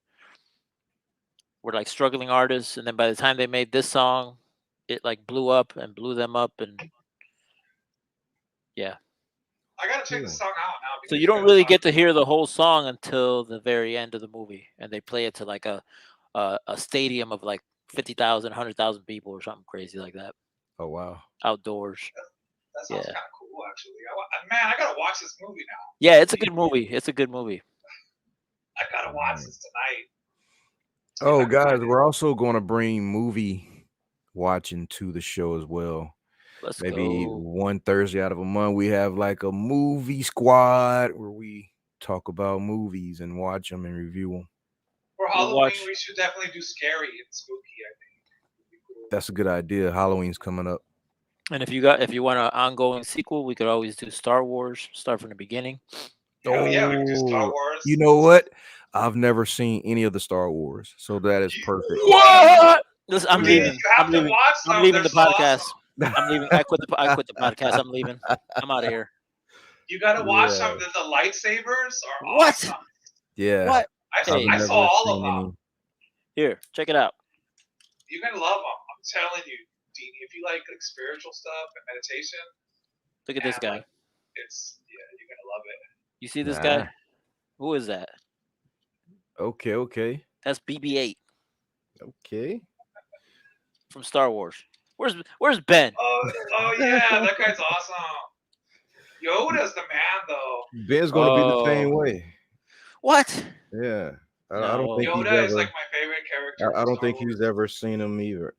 were like struggling artists, and then by the time they made this song, it like blew up and blew them up, and yeah. I gotta check this song out now. So because you don't gotta really talk get to about hear it. the whole song until the very end of the movie, and they play it to like a stadium of like 50,000, 100,000 people or something crazy like that, Oh wow. outdoors. That sounds Yeah. kind of cool, actually. Man, I gotta watch this movie now. Yeah, it's a good movie. It's a good movie. I gotta watch this tonight. Oh, guys, we're also going to bring movie watching to the show as well. Let's Maybe go. one Thursday out of a month, we have like a movie squad where we talk about movies and watch them and review them. For We'll Halloween, watch- we should definitely do scary and spooky. I think. It'd be cool. That's a good idea. Halloween's coming up. And if you want an ongoing sequel, we could always do Star Wars. Start from the beginning. Hell yeah, we can do Star Oh, Wars. you know what? I've never seen any of the Star Wars, so that is perfect. What? Listen, I'm Please, leaving. you have I'm to leaving. watch them. I'm leaving They're the so podcast. awesome. I'm leaving. I quit the podcast. I'm leaving. I'm out of here. You gotta watch Yeah. them. The lightsabers are What? awesome. Yeah. What? I I've saw never all of seen them. any. Here, check it out. You're gonna love them. I'm telling you, Deanie. If you like spiritual stuff and meditation, Look at this guy. you're gonna love it. You see this Nah. guy? Who is that? Okay. That's BB-8 Okay. from Star Wars. Where's Ben? Oh yeah, that guy's awesome. Yoda's the man, though. Ben's going to be the same way. What? Yeah. I No. don't think he's Yoda is ever. like my favorite character. I from don't Star think Wars. he's ever seen him either.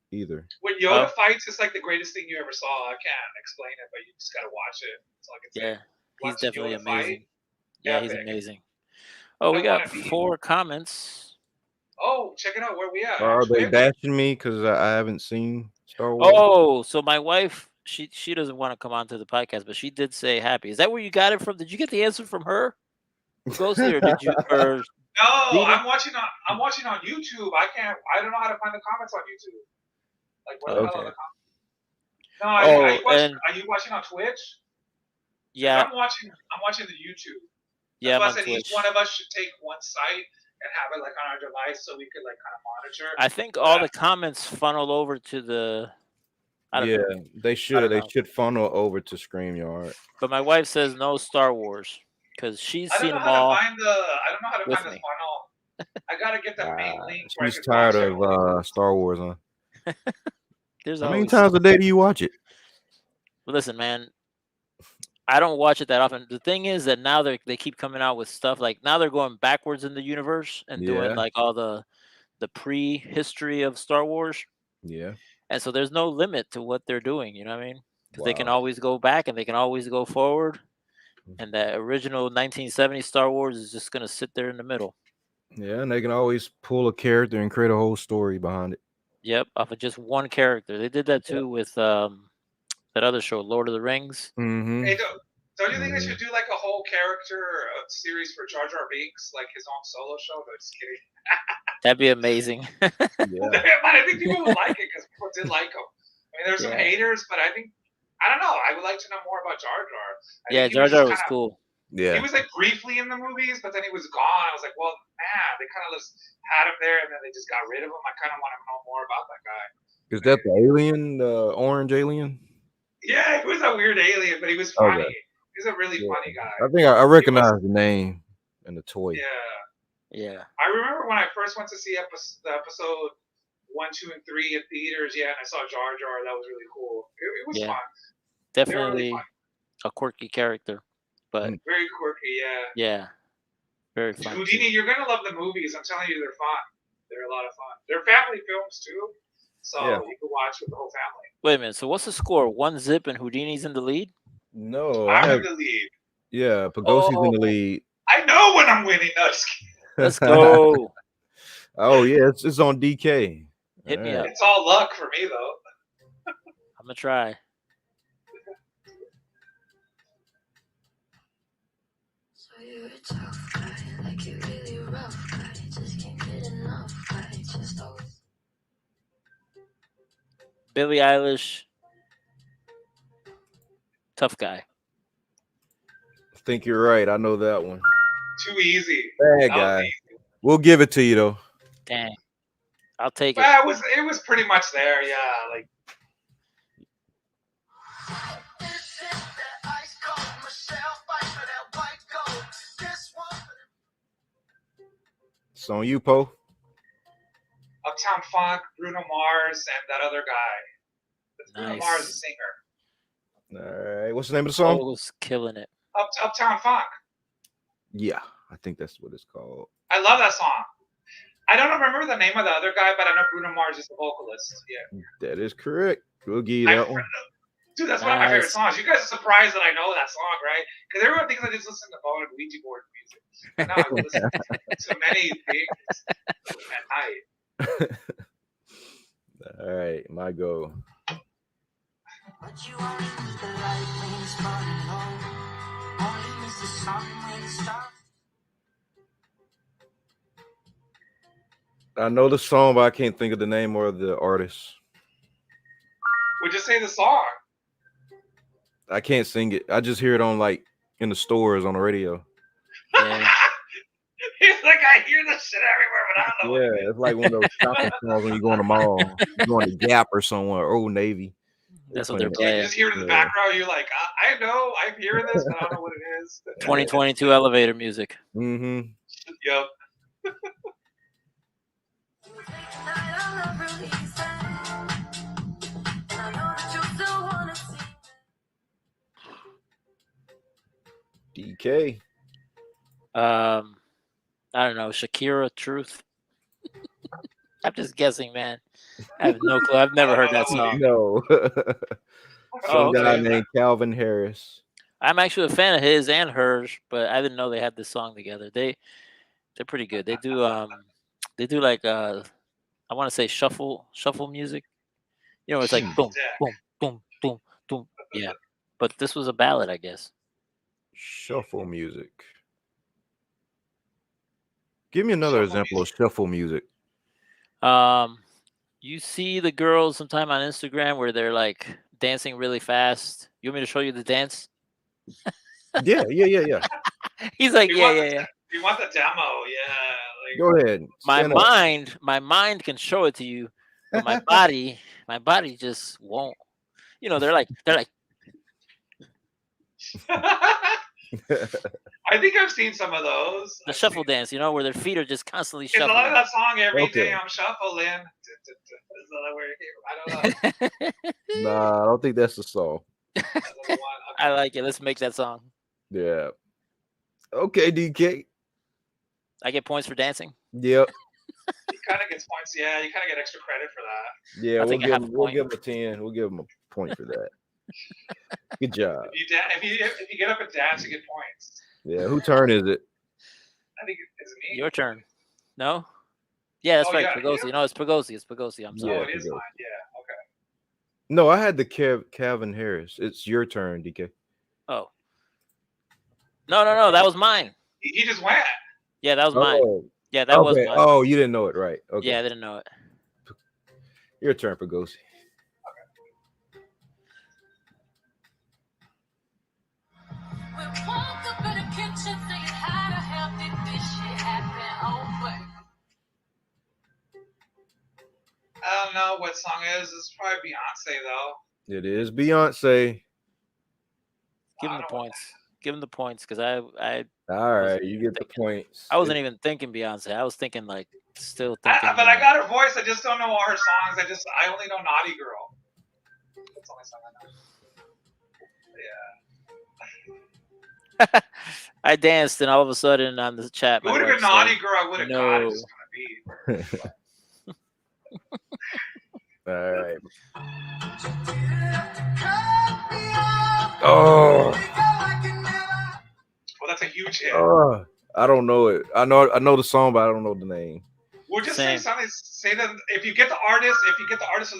When Yoda fights, it's like the greatest thing you ever saw. I can't explain it, but you just gotta watch it. That's all I can say. Yeah, he's Watch definitely Yoda fight. amazing. Yeah, he's Epic. amazing. Oh, we I got wanna be- 4 comments. Oh, check it out. Where we at? Are they Twitch? bashing me because I haven't seen Star Wars? Oh, so my wife, she doesn't want to come on to the podcast, but she did say happy. Is that where you got it from? Did you get the answer from her, Ghosty, or did you? Or No, Deanie? I'm watching on YouTube. I don't know how to find the comments on YouTube. Like where the hell are the comments? No, are you watching on Twitch? yeah, I'm watching the YouTube. yeah, I'm Plus, on and each Twitch. one of us should take one site and have it like on our device so we could like kind of monitor. I think all the comments funnel over to the. I don't know. They I should. don't They know. should funnel over to StreamYard. But my wife says no Star Wars because she's I don't seen know them how all. to find I don't know how to with find the me. funnel. I gotta get the main link. where I She's can tired watch of everything. Star Wars, huh? There's How many always. times a day do you watch it? Listen, man, I don't watch it that often. The thing is that now they keep coming out with stuff like now they're going backwards in the universe and Yeah. doing like all the pre-history of Star Wars, Yeah. and so there's no limit to what they're doing. You know what I mean? Because they can Wow. always go back and they can always go forward, and that original 1970 Star Wars is just gonna sit there in the middle. Yeah, and they can always pull a character and create a whole story behind it. Yep, off of just one character. They did that too with that other show, Lord of the Rings. Mm-hmm. Hey, don't you think they should do like a whole character series for Jar Jar Binks, like his own solo show? No, just kidding. That'd be amazing. Yeah. But I think people would like it because people did like him. I mean, there's some Yeah. haters, but I think I don't know. I would like to know more about Jar Jar. I Yeah, think he Jar Jar just was kinda- cool. Yeah. He was like briefly in the movies, but then he was gone. I was like, well, man, they kind of just had him there, and then they just got rid of him. I kind of want to know more about that guy. Is that the alien, the orange alien? Yeah, he was a weird alien, but he was funny. He's a really funny guy. I think I recognize the name and the toy. Yeah. Yeah. I remember when I first went to see the episode 1, 2, and 3 in theaters. Yeah, and I saw Jar Jar. That was really cool. It was Yeah. fun. Definitely Really a quirky character, but very quirky. Yeah. yeah, very fun. Houdini, you're gonna love the movies. I'm telling you, they're fun. They're a lot of fun. They're family films too, so you can watch with the whole family. Wait a minute. So what's the score? 1-0 and Houdini's in the lead? No, I'm in the lead. Yeah, Pagosi's in the lead. I know when I'm winning. No, Let's go. Oh yeah, it's on DK. Hit me up. it's all luck for me though. I'm gonna try. So you're a tough guy, like you're really rough guy, just can't get enough guy, just always. Billie Eilish, tough guy. I think you're right. I know that one. Too easy. Bad That was guy. easy. We'll give it to you though. Dang, I'll take it. Well, it was pretty much there. Yeah, like It's on you, Poe. Uptown Funk, Bruno Mars, and that other guy. Bruno Nice. Mars, the singer. All right. What's the name of the song? Was killing it. Uptown Funk. Yeah, I think that's what it's called. I love that song. I don't remember the name of the other guy, but I know Bruno Mars is the vocalist. Yeah. That is correct. We'll give you that one. Dude, that's one of my favorite Nice. songs. You guys are surprised that I know that song, right? Because everyone thinks I just listen to phone and Ouija board music. No, I listen to many things at night. All right, my go. But you only miss the light when it's burning low. Only miss the sun when it starts. I know the song, but I can't think of the name or the artist. Would you say the song? I can't sing it. I just hear it on like in the stores on the radio. Yeah. It's like I hear this shit everywhere, but I don't know. Yeah, it's like one of those shopping songs when you go in the mall. You go in the Gap or somewhere, or Old Navy. That's what they're You playing. just hear it in the Yeah. background. You're like, I know, I'm hearing this, but I don't know what it is. 2022 elevator music. Mm-hmm. Yep. DK. I don't know. Shakira, Truth. I'm just guessing, man. I have no clue. I've never heard that song. No. Oh, Some guy okay. named Calvin Harris. I'm actually a fan of his and hers, but I didn't know they had this song together. They're pretty good. They do like I want to say shuffle music. You know, it's like boom, boom, boom, boom, boom. Yeah. But this was a ballad, I guess. Shuffle music. Give me another example of shuffle music. You see the girls sometime on Instagram where they're like dancing really fast. You want me to show you the dance? Yeah. He's like, You yeah, want yeah, the- yeah. You want the demo? Yeah. Like, Go ahead. My Stand up. mind can show it to you, but my body just won't. You know, they're like I think I've seen some of those. the shuffle dance, you know, where their feet are just constantly It's a lot of shuffling. that song every Okay. day I'm shuffling. Is that where it came from? I don't know. Nah, I don't think that's the song. That's the one. I like it. Let's make that song. Yeah. Okay, DK. I get points for dancing. Yep. He kind of gets points. Yeah, you kind of get extra credit for that. Yeah, I'll we'll take a give, half him, a we'll point. give him a 10. We'll give him a point for that. Good job. If you get up and dance, you get points. Yeah, whose turn is it? I think it's me. Your turn. No. Yeah, that's Oh, right. yeah, Pagosi. yeah. No, it's Pagosi. It's Pagosi. I'm sorry. Yeah, Oh, it is Pagosi. mine. Yeah. Okay. No, I had the Calvin Harris. It's your turn, DK. Oh. No. That was mine. He just went. Yeah, that was mine. Oh, Yeah, that was okay. mine. Oh, you didn't know it, right? Okay. Yeah, I didn't know it. Your turn, Pagosi. We woke up in the kitchen thinking how the hell did this shit happen? Oh, but I don't know what song it is. It's probably Beyonce though. It is Beyonce. Give him I the don't know. points. Give him the points because I All right, wasn't you even get the thinking. points. I wasn't even thinking Beyonce. I was thinking like still thinking. But I got her voice. I just don't know all her songs. I only know Naughty Girl. That's the only song I know. Yeah. I danced and all of a sudden on the chat, If it my would have wife been Naughty said, Girl, I would have got it. "No." Just gonna be. All right. Oh, Well, that's a huge hit. I don't know it. I know the song, but I don't know the name. We'll just Same. say something. Say that if you get the artist of the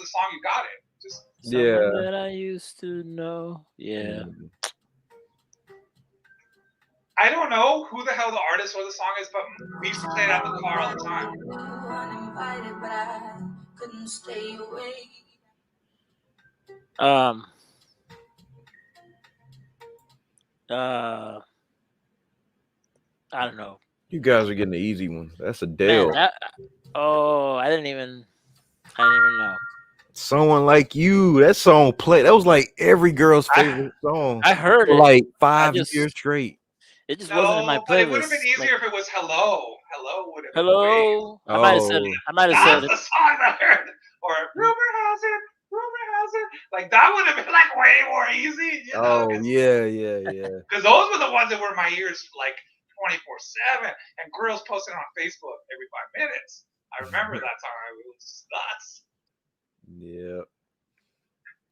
song, you got it. Just Someone Yeah. that I used to know. Yeah. I don't know who the hell the artist or the song is, but we used to play that in the car all the time. uninvited, but I couldn't stay away. I don't know. You guys are getting the easy one. That's Adele. Man, I didn't even know. Someone Like You. That song played. That was like every girl's favorite song. I heard for it. like 5 years straight. It just wasn't in my No, but it would have playlist. been easier if it was Hello. Hello would have been way. Hello. I might have said. That's the song I heard. Or rumor has it. Like that would have been like way more easy. You know, Oh yeah. because those were the ones that were in my ears like 24/7, and girls posting on Facebook every 5 minutes. I remember that time. It was nuts. Yep.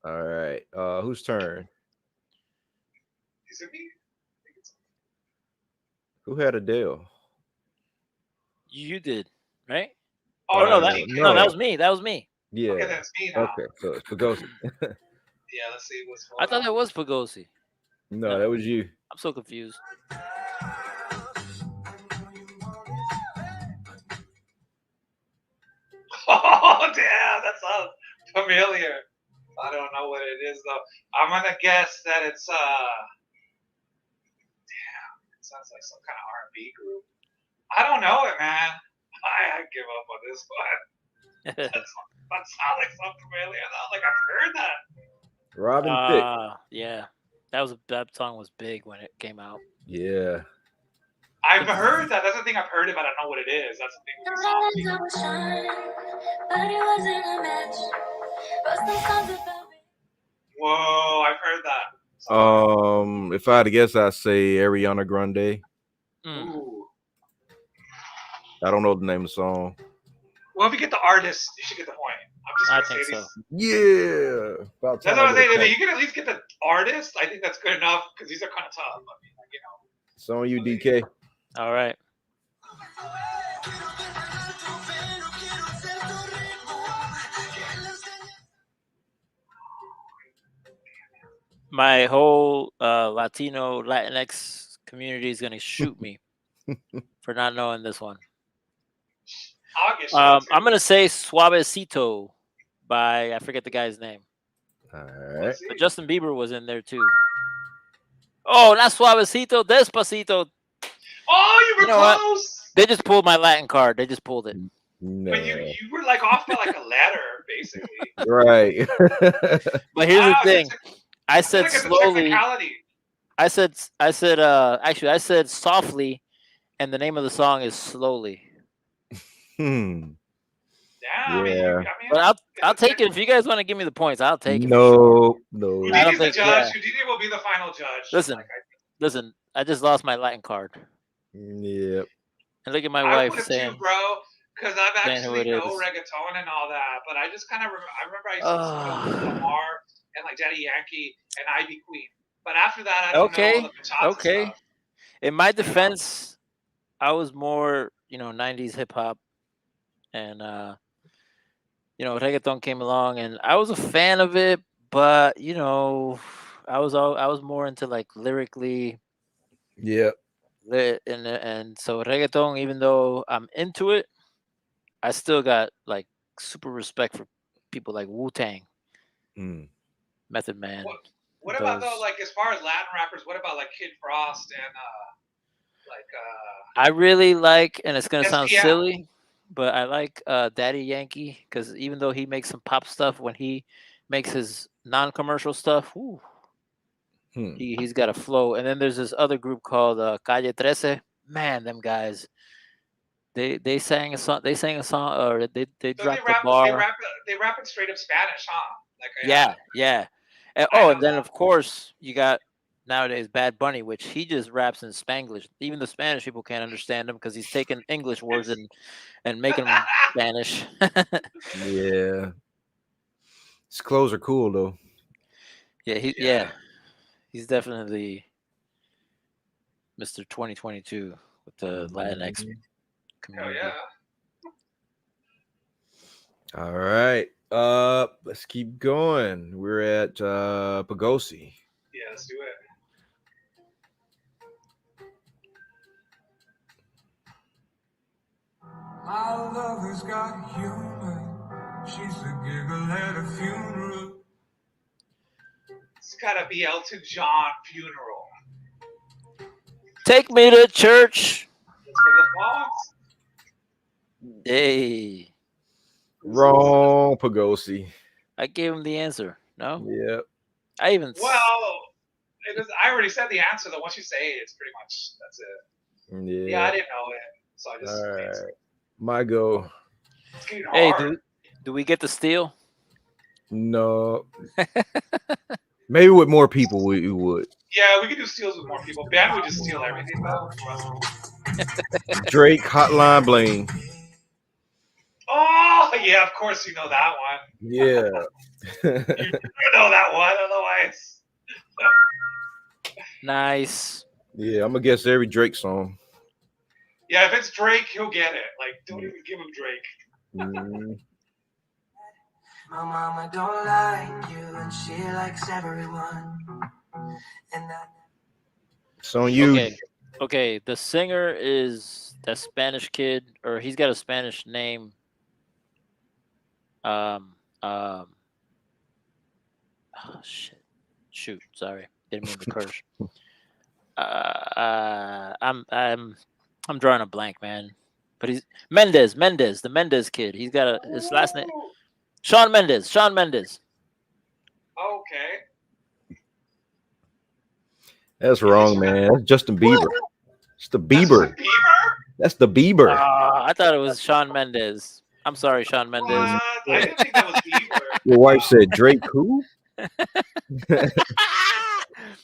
All right. Whose turn? Is it me? I think it's Who had Adele? You did, right? Oh, no, no, that was me. That was me. Yeah. Okay, that's me now. Okay, so it's Pagosi. Yeah, let's see what's going I on. thought that was Pagosi. No, that was you. I'm so confused. Oh, damn, that sounds familiar. I don't know what it is though. I'm gonna guess that it's damn, it sounds like some kind of R&B group. I don't know it, man. I give up on this one. That sounds like something familiar though. Like I've heard that. Robin Thicke. Yeah, that song was big when it came out. Yeah. I've heard that. That's the thing I've heard it, but I don't know what it is. That's the thing with the song. Whoa, I've heard that. If I had to guess, I'd say Ariana Grande. Ooh. I don't know the name of the song. Well, if you get the artist, you should get the point. I'm just I gonna think say so. these. Yeah. That's what I'm saying. If you can at least get the artist, I think that's good enough because these are kind of tough. I mean, like, you know. It's on you, DK. All right. My whole Latinx community is gonna shoot me for not knowing this one. I'm gonna say Suavecito by I forget the guy's name. All right. But Justin Bieber was in there too. Oh, not Suavecito, Despacito. Oh, you were close. What? They just pulled my Latin card. They just pulled it. No. But you were like off by like a letter, basically. Right. But here's the thing. I said like slowly. I said actually I said softly, and the name of the song is Slowly. Yeah. But I'll take it if you guys want to give me the points. I'll take it. No. Houdini's the judge. Houdini will be the final judge. Listen. I just lost my Latin card. Yep. And look at my wife saying, too, bro, because I've actually know is. reggaeton and all that, but I just kind of remember I used to know Lamar and like Daddy Yankee and Ivy Queen. But after that, I don't know all the bachata stuff. In my defense, I was more '90s hip hop, and reggaeton came along, and I was a fan of it, but I was more into like lyrically, Yeah. and so reggaeton, even though I'm into it, I still got like super respect for people like Wu Tang, Mm. Method Man. What about though, like as far as Latin rappers? What about like Kid Frost and I really like, and it's gonna sound SPM? silly, but I like Daddy Yankee because even though he makes some pop stuff, when he makes his non-commercial stuff, whew, he's got a flow. And then there's this other group called Calle 13. Man, them guys, they sang a song. They sang a song, or they So dropped a bar. they rap in straight up Spanish, huh? Like Yeah. And, I know and then that. of course you got nowadays Bad Bunny, which he just raps in Spanglish. Even the Spanish people can't understand him because he's taking English words and making them Spanish. Yeah. His clothes are cool though. Yeah, he's definitely Mr. 2022 with the Latinx Mhm. Hell community. yeah. All right. Let's keep going. We're at Pagosi. Yeah, let's do it. My lover's got humor. She's a giggle at a funeral. It's gotta be Elton John funeral. Take me to church. Let's go to the phones. Hey, Wrong, Pagosi. I gave him the answer. No, Yep. I even Well, I already said the answer though. Once you say it, it's pretty much that's it. Yeah, I Yeah. didn't know it, so I just. All right. My go. It's getting Hey, hard. do we get the steal? No. Maybe with more people we would. Yeah, we could do steals with more people. Ben would just steal everything though. Trust me. Drake, Hotline Bling. Oh yeah, of course you know that one. Yeah. You know that one, otherwise. Nice. Yeah, I'm gonna guess every Drake song. Yeah, if it's Drake, he'll get it. Like, don't even give him Drake. Mm. My mama don't like you, and she likes everyone. And I It's on you. Okay. The singer is that Spanish kid, or he's got a Spanish name. Oh, shit. Shoot. Sorry. Didn't mean to curse. I'm drawing a blank, man. But he's Mendez, the Mendez kid. He's got his last name Ooh, Sean Mendes. okay. That's wrong, man. That's Justin Bieber. It's the That's Bieber. Justin Bieber? That's the Bieber. I thought it was Sean Mendes. I'm sorry, Sean Mendes. What? I didn't think that was Bieber. Your wife said Drake who?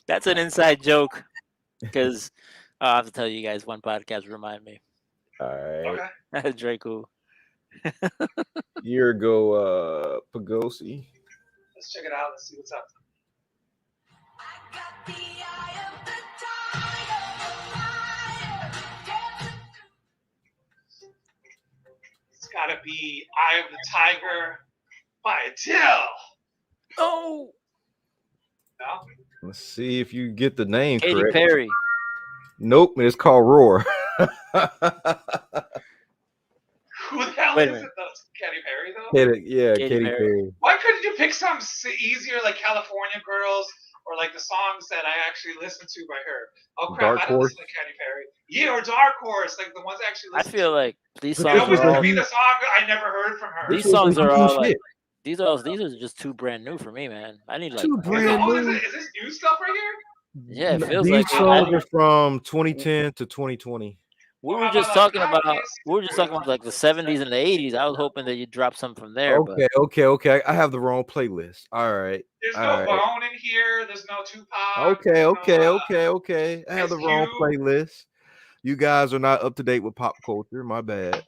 That's an inside joke because I have to tell you guys one podcast remind me. All right. Okay. Drake who? Year ago, Pagosi. Let's check it out. Let's see what's up. got the eye of the tiger. It's gotta be Eye of the Tiger by Adele. Oh, No? Let's see if you get the name Katy correct. Perry. Nope, it's called Roar. Who the hell Wait a is minute. it though? It's Katy Perry though? Katy Katy Perry. Perry. Why couldn't you pick some easier like California Girls or like the songs that I actually listened to by her? Oh crap, Dark I don't Horse? listen to Katy Perry. Yeah, or Dark Horse, like the ones I actually I listen feel to. like these But songs That was was are a all. gonna be huge- the song I never heard from her. These This was songs a are huge all like hit. these are just too brand new for me, man. I need like Too brand new. Is this new stuff right here? Yeah, it feels These like it. songs are from 2010 to 2020. We Or were how just about, talking like, about Kanye? we were just talking about like the 70s and the 80s. I was hoping that you'd drop some from there, but Okay. I have the wrong playlist. All right. There's All no right. Bone in here. There's no Tupac. Okay. There's I have the Ice wrong Cube. playlist. You guys are not up to date with pop culture. My bad.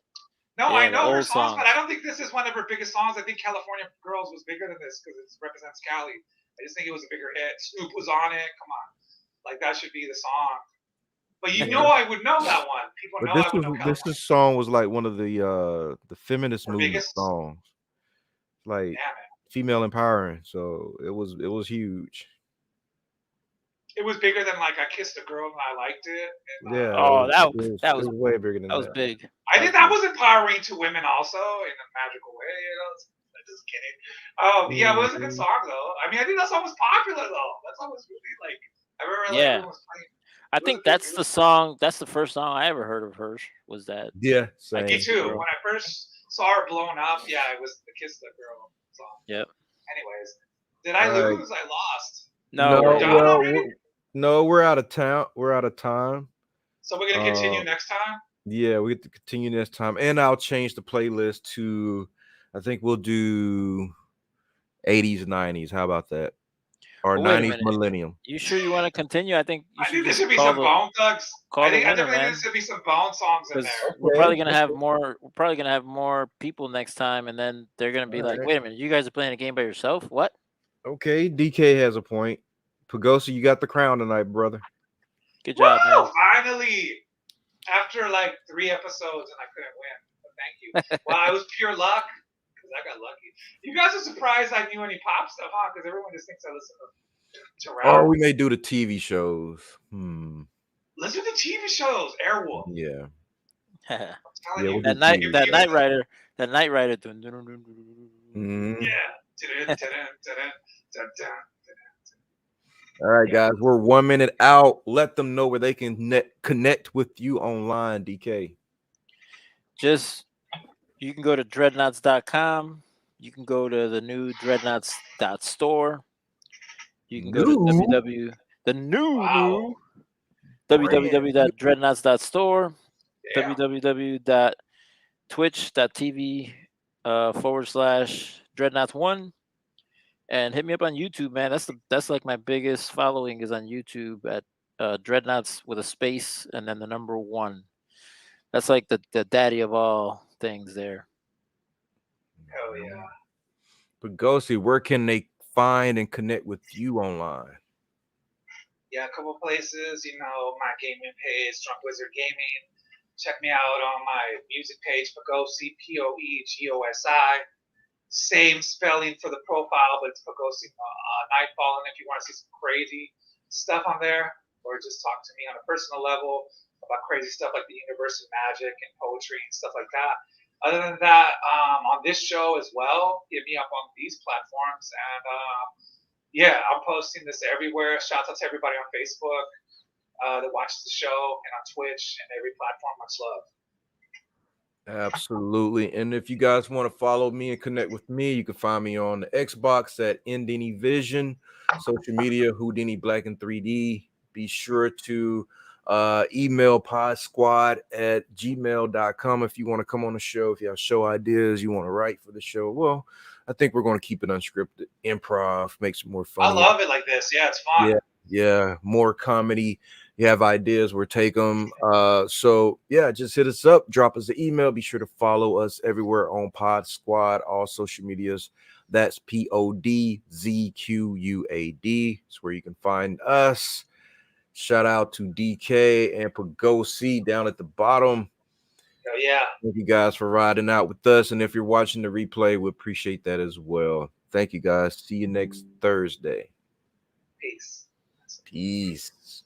No, Yeah, I the know her old songs, songs. but I don't think this is one of her biggest songs. I think California Girls was bigger than this because it represents Cali. I just think it was a bigger hit. Snoop was on it. Come on, like that should be the song. But I would know that one. People But know I would know California. this song was like one of the feminist Her movement biggest? songs, like Damn it. female empowering. So it was huge. It was bigger than like I kissed a girl and I liked it. And, Yeah, Oh, that it was way bigger than was that. big. I think that was empowering to women also in a magical way. Just kidding. Yeah, it was a good song though. I mean, I think that song was popular though. That song was really like I remember like everyone was playing. I think that's the song. That's the first song I ever heard of hers. Was that? Yeah, same. Me too. When I first saw her blowing up, yeah, it was the Kiss the Girl song. Yep. Anyways, did I lose? I lost. No, we're done already? We're out of town. We're out of time. So we're gonna continue next time. Yeah, we get to continue next time, and I'll change the playlist to. I think we'll do 80s, 90s. How about that? Or 90s millennium. You sure you want to continue? I think there should be some Bone Thugs. I think there should be some Bone songs in there. We're probably gonna have more. We're probably gonna have more people next time, and then they're gonna be like, "Wait a minute, you guys are playing a game by yourself? What?" Okay, DK has a point. Pagosa, you got the crown tonight, brother. Good job, man. Finally, after like 3 episodes, and I couldn't win. But thank you. Well, it was pure luck because I got lucky. You guys are surprised I knew any pop stuff, huh? Because everyone just thinks I listen to rap. Or we may do the TV shows. Let's do the TV shows. Airwolf. Yeah. That Night Rider. That Night Rider. Yeah. All right, guys, we're 1 minute out. Let them know where they can connect with you online, DK. You can go to dreadnoughts.com. You can go to the new dreadnoughts.store. You can go to www.dreadnoughts.store, www.twitch.tv /dreadnoughts1, and hit me up on YouTube, man. That's like my biggest following is on YouTube at Dreadnoughts with a space and then the number 1. That's like the daddy of all things there. Hell yeah. Pagosi, where can they find and connect with you online? Yeah, a couple places. My gaming page, Drunk Wizard Gaming. Check me out on my music page, Pagosi, Poegosi. Same spelling for the profile, but it's Pagosi Nightfall. And if you want to see some crazy stuff on there, or just talk to me on a personal level about crazy stuff like the universe and magic and poetry and stuff like that. Other than that, on this show as well, hit me up on these platforms. And I'm posting this everywhere. Shout out to everybody on Facebook that watches the show and on Twitch and every platform. Much love. Absolutely. And if you guys want to follow me and connect with me, you can find me on the Xbox at Ndini Vision, social media, Houdini Black in 3D. Be sure to email PodzQuad@gmail.com if you want to come on the show, if you have show ideas, you want to write for the show. Well, I think we're going to keep it unscripted, improv, makes it more fun. I love it like this. Yeah, it's fun. Yeah, more comedy. You have ideas, we'll take them. So yeah, just hit us up, drop us an email. Be sure to follow us everywhere on PodzQuad, all social medias. That's PodzQuad. It's where you can find us. Shout out to DK and Pagosi down at the bottom. Oh, yeah. Thank you guys for riding out with us. And if you're watching the replay, we appreciate that as well. Thank you guys. See you next Thursday. Peace. Peace.